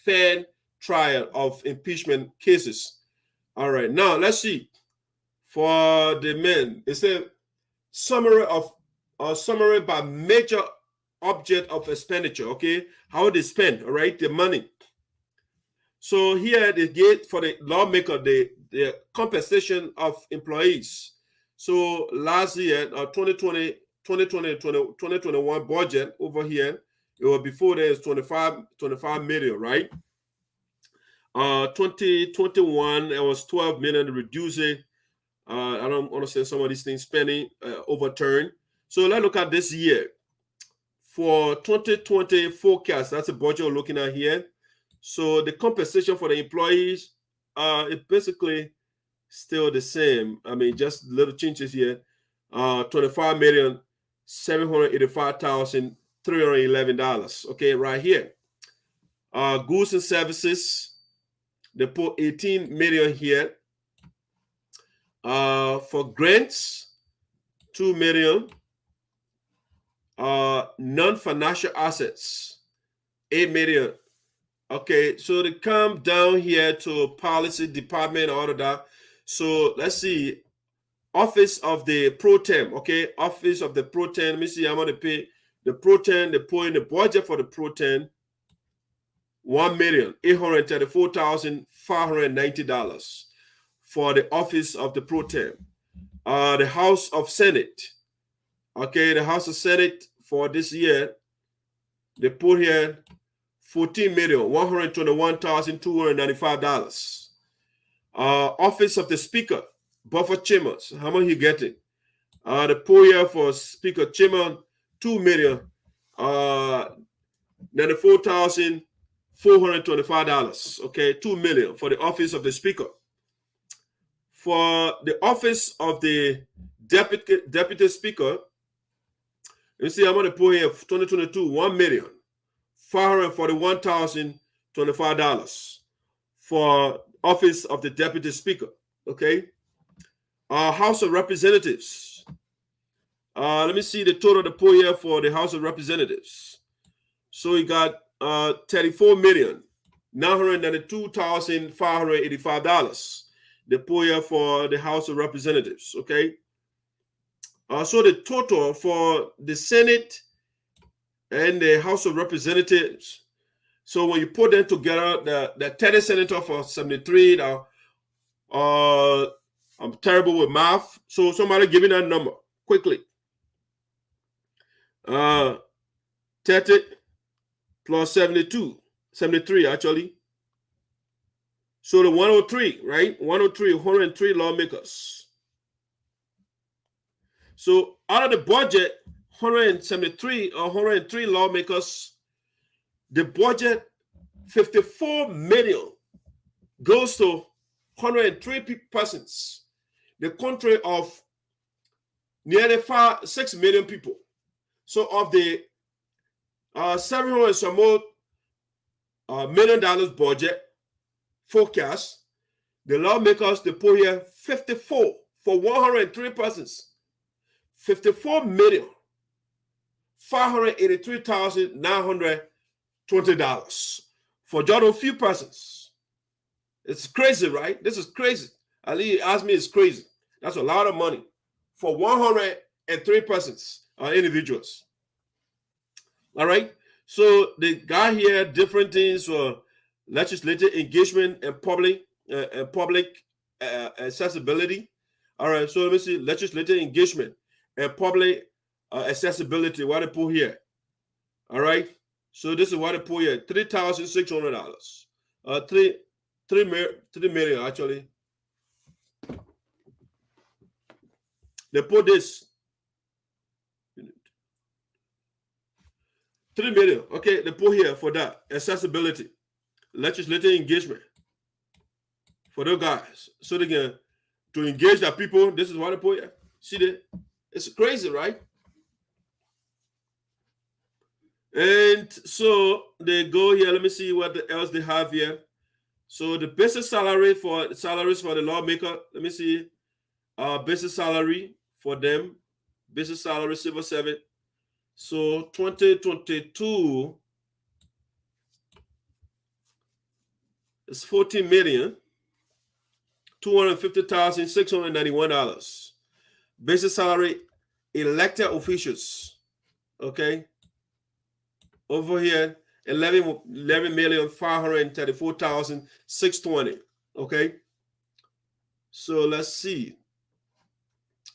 Speaker 1: fair trial of impeachment cases. All right, now let's see. For the men, it's a summary by major object of expenditure. Okay, how they spend, all right, the money. So here they get for the lawmaker the compensation of employees. So last year, 2021 budget over here, it was before there is 25 million, right? 2021, it was 12 million, reduce it. I don't understand some of these things spending overturned. So let's look at this year. For 2020 forecast, that's a budget we're looking at here. So the compensation for the employees, is basically still the same. I mean, just little changes here. 25,785,311. Okay, right here. Goods and services, they put 18 million here. For grants, 2 million. Non-financial assets, 8 million. Okay, so they come down here to policy department, all of that. So let's see, office of the pro tem. Okay, office of the pro tem. Let me see, I'm going to pay the pro tem. They put in the budget for the pro tem $1,834,590 for the office of the pro tem. The House of Senate. Okay, the House of Senate for this year, they put here $14,121,295. Office of the Speaker, buffer chambers, how much you getting? The put here for Speaker chamber, $2,094,425. Okay, $2 million for the office of the Speaker. For the office of the Deputy Speaker, you see, I'm going to put here 2022, $1,541,025 for office of the Deputy Speaker. Okay. House of Representatives. Let me see the total to put here for the House of Representatives. So you got $34,992,585. The put here for the House of Representatives. Okay. So the total for the Senate and the House of Representatives, so when you put them together, the 30 senator for 73, I'm terrible with math, so somebody give me that number quickly. 30 plus 73 actually. So the 103, right? 103 lawmakers. So out of the budget, 103 lawmakers, the budget, 54 million goes to 103 persons. The country of nearly 6 million people. So of the $700 some more $1 million budget forecast, the lawmakers, they put here 54 for 103 persons. $54,583,920 for just a few persons. It's crazy, right? This is crazy. Ali asked me, it's crazy. That's a lot of money for 103 persons, individuals. All right. So they got here different things for legislative engagement and public accessibility. All right, so let me see legislative engagement and public accessibility. What they put here? All right, so this is what they put here: $3,600. 3 million actually. They put this 3 million. Okay, they put here for that accessibility, legislative engagement for those guys, so they can to engage the people. This is what they put here. See that? It's crazy, right? And so they go here. Let me see what else they have here. So the basic salary for salaries for the lawmaker. Let me see. Basic salary for them. Basic salary civil servant. So 2022 is $14,250,691. Basic salary elected officials. Okay. Over here, 11,534,620. Okay. So let's see.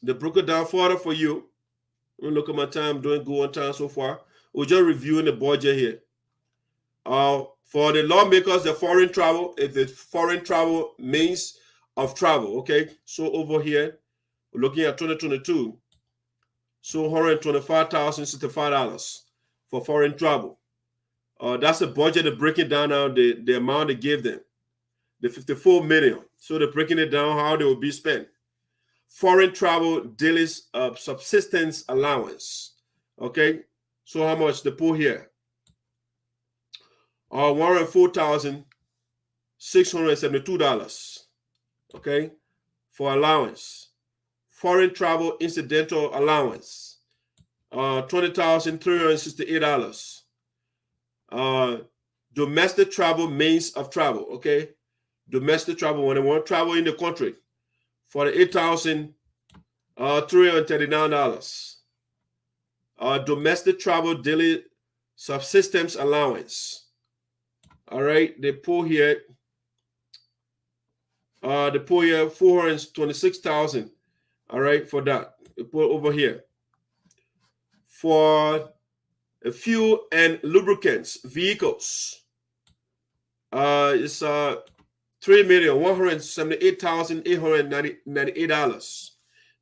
Speaker 1: They broke it down further for you. Let me look at my time, doing good on time so far. We're just reviewing the budget here. For the lawmakers, the foreign travel, if the foreign travel means of travel, okay? So over here, we're looking at 2022. So $125,065 for foreign travel. That's the budget they're breaking down now, the amount they gave them. The $54 million. So they're breaking it down how they will be spent. Foreign travel daily subsistence allowance. Okay, so how much they put here? $104,672. Okay, for allowance. Foreign travel incidental allowance. $20,368. Domestic travel means of travel. Okay, domestic travel when they want to travel in the country. For the $8,339. Domestic travel daily subsistence allowance. All right, they pull here. They pull here $426,000. All right, for that. They put over here. For fuel and lubricants, vehicles. It's $3,178,898.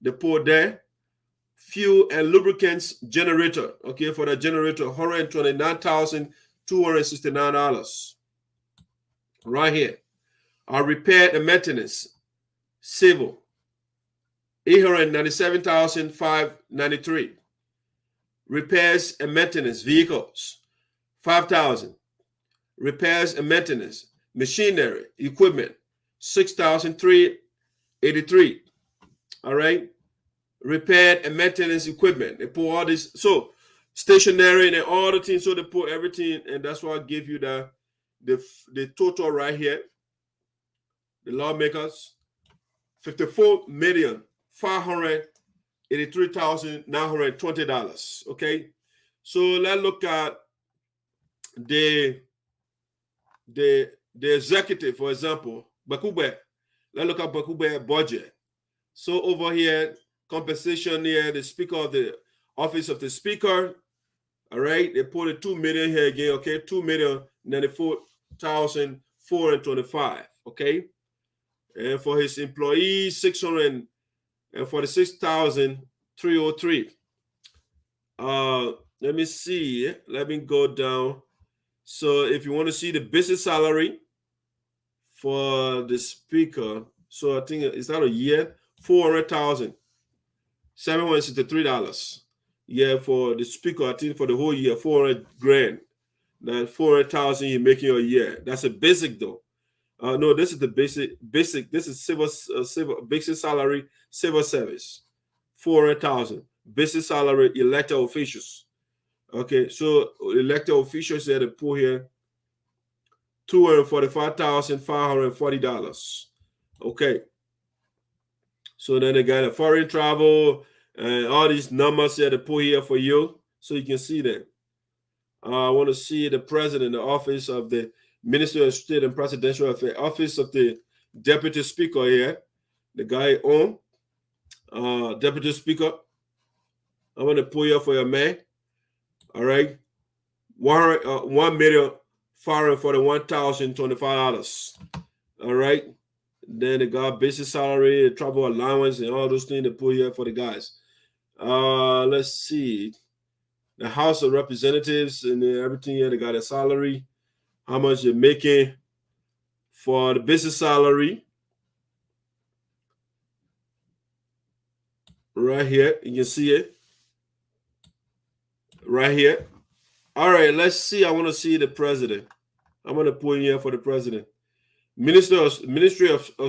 Speaker 1: They put there. Fuel and lubricants generator. Okay, for the generator, $129,269. Right here. Repair and maintenance, civil, $897,593. Repairs and maintenance, vehicles, $5,000. Repairs and maintenance, machinery, equipment, $6,383. All right. Repair and maintenance equipment. They put all this. So stationary and all the things. So they put everything. And that's why I give you the total right here. The lawmakers, $54,583,920. Okay. So let's look at the executive, for example, Bakube. Let's look at Bakube budget. So over here, compensation here, the speaker of the office of the speaker. All right, they put a $2 million here again. Okay, $2,094,425. Okay, and for his employees, $646,303. Let me see. Let me go down. So if you want to see the basic salary for the speaker, so I think it's not a year, $400,763. Yeah, for the speaker, I think for the whole year, $400,000. That $400,000 you're making a year. That's a basic though. No, this is the basic. This is civil basic salary, civil service, $400,000. Basic salary, elected officials. Okay, so elected officials had to pull here $245,540. Okay, so then they got a foreign travel and all these numbers here to pull here for you, so you can see them. I want to see the president, the office of the Minister of State and Presidential Affairs, office of the Deputy Speaker here, the guy on, Deputy Speaker. I want to pull you for your man. All right. $1,441,025. All right. Then they got basic salary, travel allowance, and all those things they put here for the guys. Let's see. The House of Representatives and everything here, they got a salary, how much they're making for the business salary. Right here, you can see it. Right here. All right, let's see. I want to see the president. I'm going to put in here for the president. Ministry of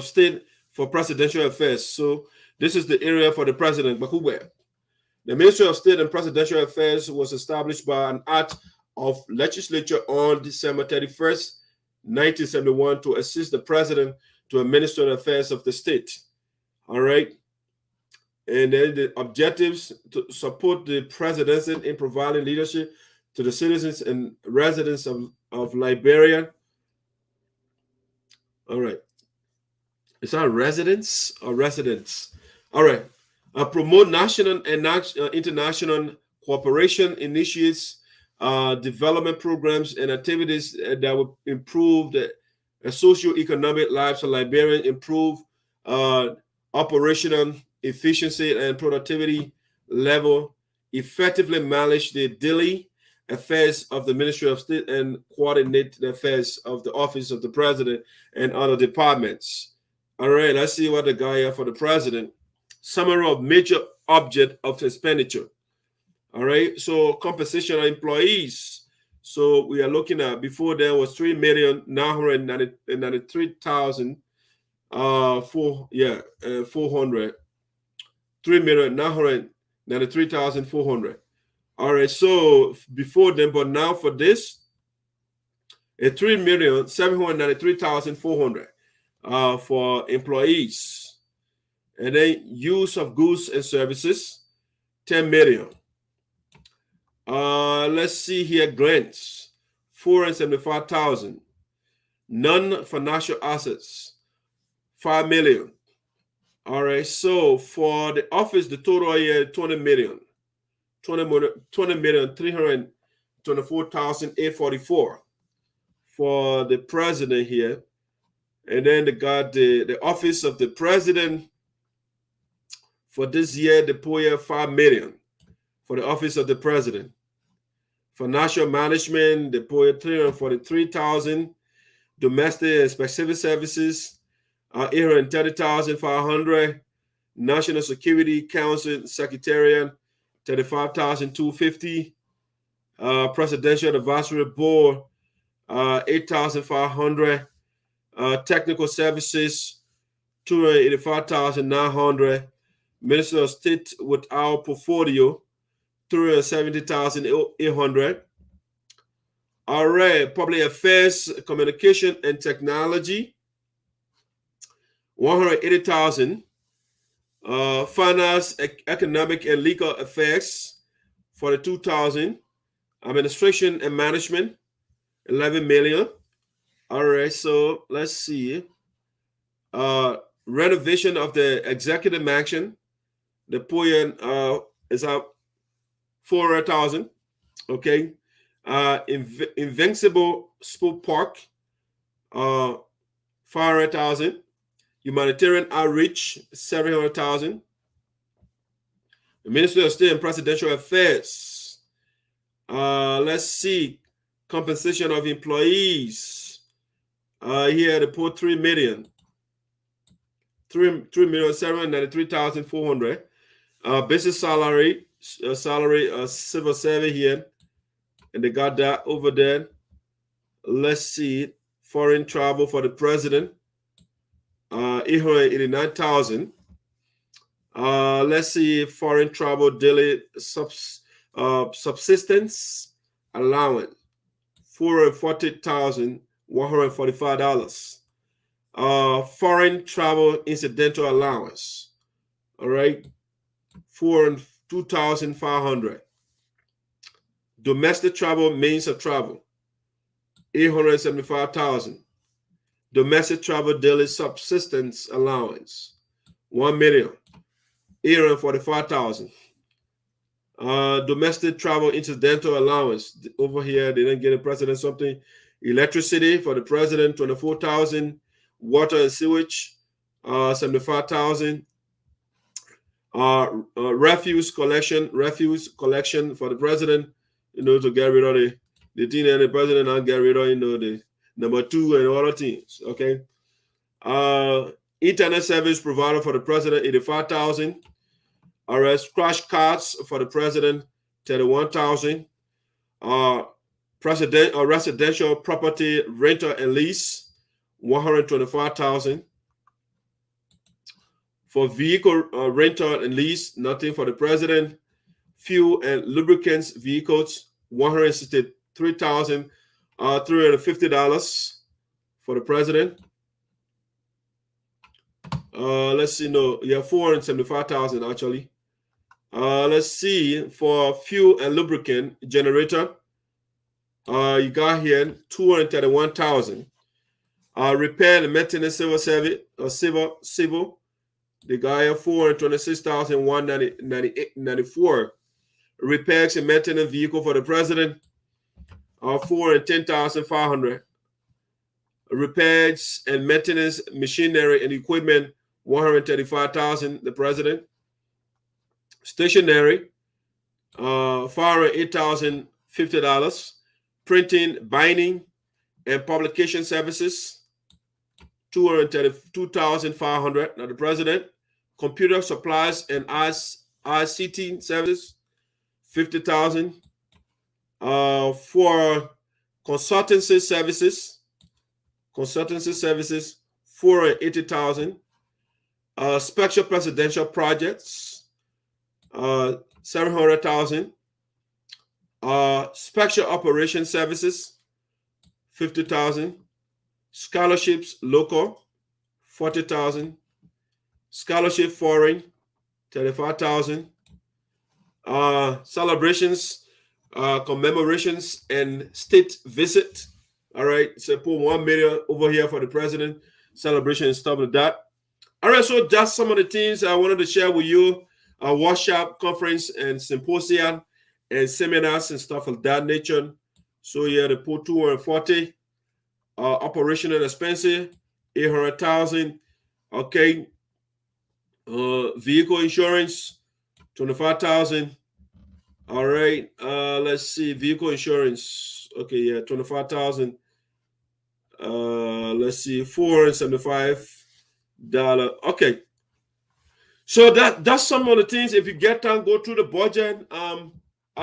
Speaker 1: State for Presidential Affairs. So this is the area for the president. But who were? The Ministry of State and Presidential Affairs was established by an act of legislature on December 31st, 1971 to assist the president to administer the affairs of the state. All right. And then the objectives to support the presidency in providing leadership to the citizens and residents of Liberia. All right. Is that residents or residents? All right. Promote national and international cooperation, initiates development programs and activities that will improve the socio-economic lives of Liberians, improve operational efficiency and productivity level, effectively manage the daily affairs of the Ministry of State, and coordinate the affairs of the Office of the President and other departments. All right, let's see what the guy here for the president. Summary of major object of expenditure. All right, so compensation of employees. So we are looking at, before there was 3,993,400. 3,993,400. All right, so before then, but now for this, 3,793,400 for employees. And then use of goods and services, 10 million. Let's see here, grants, 475,000. Non-financial assets, 5 million. All right, so for the office, the total here, 20 million. 20,324,844 for the president here. And then they got the office of the president for this year, they put here 5 million for the office of the president. Financial management, they put here 343,000. Domestic and specific services, 830,500. National Security Council Secretariat, 35,250. Presidential Advisory Board, 8,500. Technical Services, 285,900. Minister of State with our portfolio, 370,800. All right, Public Affairs, Communication and Technology, 180,000. Finance, Economic and Legal Affairs, 42,000. Administration and Management, 11 million. All right, so let's see. Renovation of the Executive Mansion, the point is up 400,000. Okay. Invincible Sport Park, 500,000. Humanitarian Outreach, 700,000. The Ministry of State and Presidential Affairs. Let's see. Compensation of employees. Here they put 3 million. 3,793,400. Business salary, civil service here. And they got that over there. Let's see. Foreign travel for the president. 889,000. Let's see. Foreign travel daily subsistence allowance. $440,145. Foreign travel incidental allowance. All right. $2,500. Domestic travel, means of travel, 875,000. Domestic travel daily subsistence allowance, 1,845,000. Domestic travel incidental allowance, over here they didn't get a president something. Electricity for the president, 24,000. Water and sewage, 75,000. Refuse collection for the president, to get rid of the thing, and the president not get rid of, the number 2 and other things. Okay. Internet service provider for the president, 85,000. Crash cards for the president, 31,000. Residential property rental and lease, 125,000. For vehicle rental and lease, nothing for the president. Fuel and lubricants vehicles, $163,350 for the president. Let's see, no, yeah, 475,000 actually. Let's see, for fuel and lubricant generator, you got here 231,000. Repair and maintenance civil service or civil. The guy have 426,194. Repairs and maintenance vehicle for the president are 410,500. Repairs and maintenance machinery and equipment, 135,000. The president. Stationery, $408,050. Printing, binding, and publication services, 232,500. Now the president. Computer supplies and ICT services, 50,000. For consultancy services, 480,000. Special presidential projects, 700,000. Special operation services, 50,000. Scholarships local, 40,000. Scholarship foreign, 35,000. Celebrations, commemorations, and state visit. All right, so put 1 million over here for the president, celebration and stuff like that. All right, so just some of the things I wanted to share with you. A workshop, conference, and symposium, and seminars and stuff of that nature. So yeah, they put 240. Operational expenses, 800,000. Okay. Vehicle insurance, 25,000. All right. Let's see. Vehicle insurance. Okay, yeah, 25,000. Let's see, $475. Okay. So that's some of the things. If you get time, go through the budget. I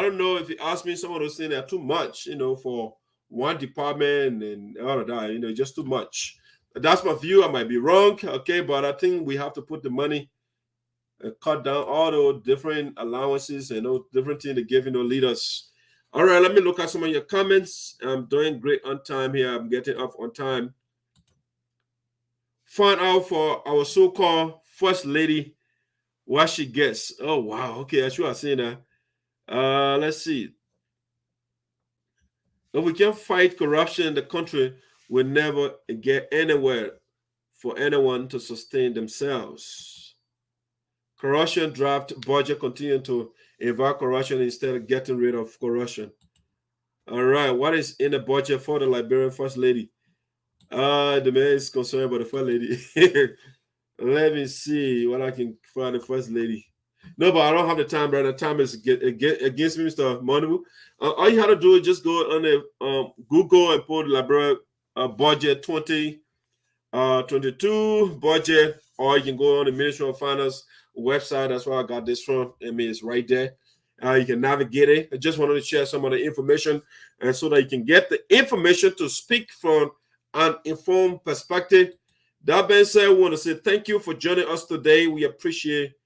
Speaker 1: don't know if you ask me, some of those things are too much, for one department and all of that, just too much. That's my view. I might be wrong, okay, but I think we have to put the money and cut down all those different allowances and those different things they give leaders. All right, let me look at some of your comments. I'm doing great on time here. I'm getting up on time. Find out for our so-called first lady what she gets. Oh, wow. Okay, I should have seen that. Let's see. If we can't fight corruption in the country, we'll never get anywhere for anyone to sustain themselves. Corruption draft budget continue to invite corruption instead of getting rid of corruption. All right, what is in the budget for the Liberian First Lady? The man is concerned about the First Lady. Let me see what I can find the First Lady. No, but I don't have the time, brother. The time is against me, Mr. Monibu. All you have to do is just go on the Google and put Liberia budget 2022 budget, or you can go on the Ministry of Finance website. That's where I got this from. I mean, it's right there. You can navigate it. I just wanted to share some of the information, and so that you can get the information to speak from an informed perspective. That being said, we want to say thank you for joining us today. We appreciate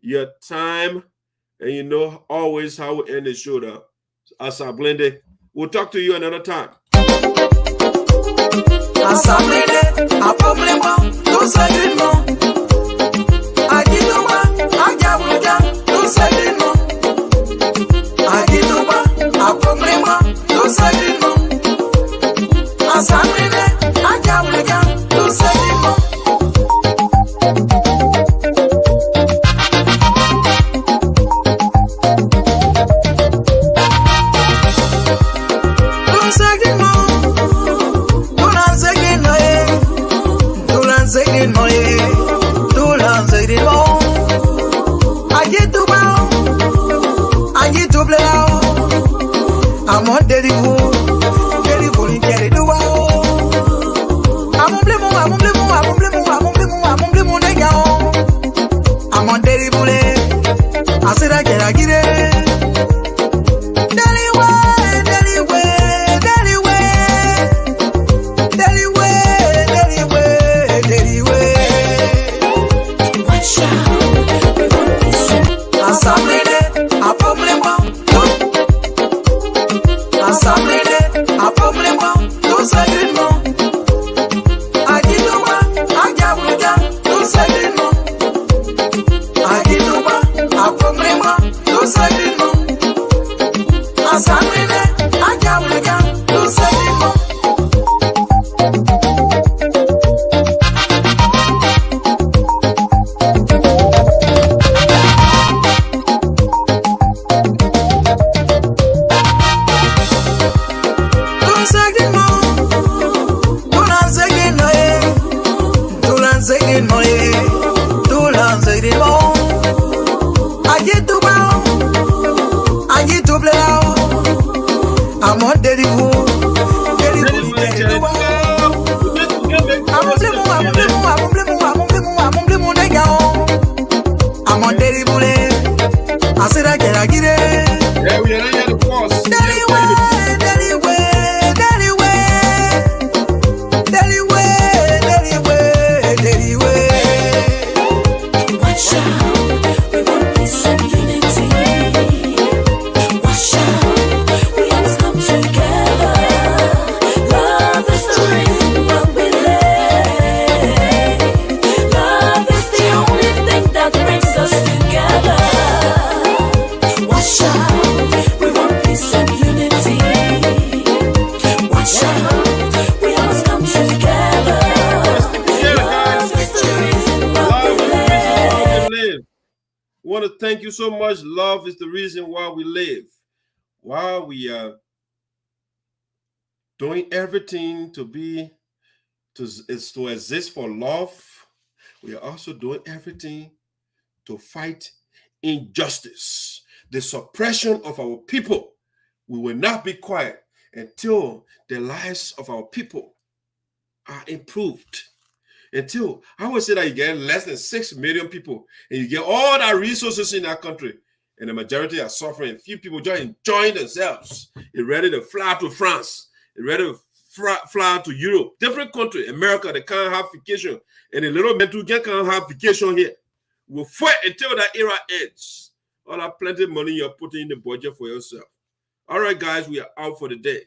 Speaker 1: your time, and you know always how we end the show now. As I blend it, we'll talk to you another time. I Thank you so much. Love is the reason why we live. While we are doing everything to exist for love, we are also doing everything to fight injustice, the suppression of our people. We will not be quiet until the lives of our people are improved. Until I would say that you get less than 6 million people and you get all the resources in that country and the majority are suffering. Few people just enjoying themselves. They're ready to fly to France. They're ready to fly to Europe. Different country, America, they can't have vacation. And the little men too can't have vacation here. We'll fight until that era ends. All that plenty of money you're putting in the budget for yourself. All right, guys, we are out for the day.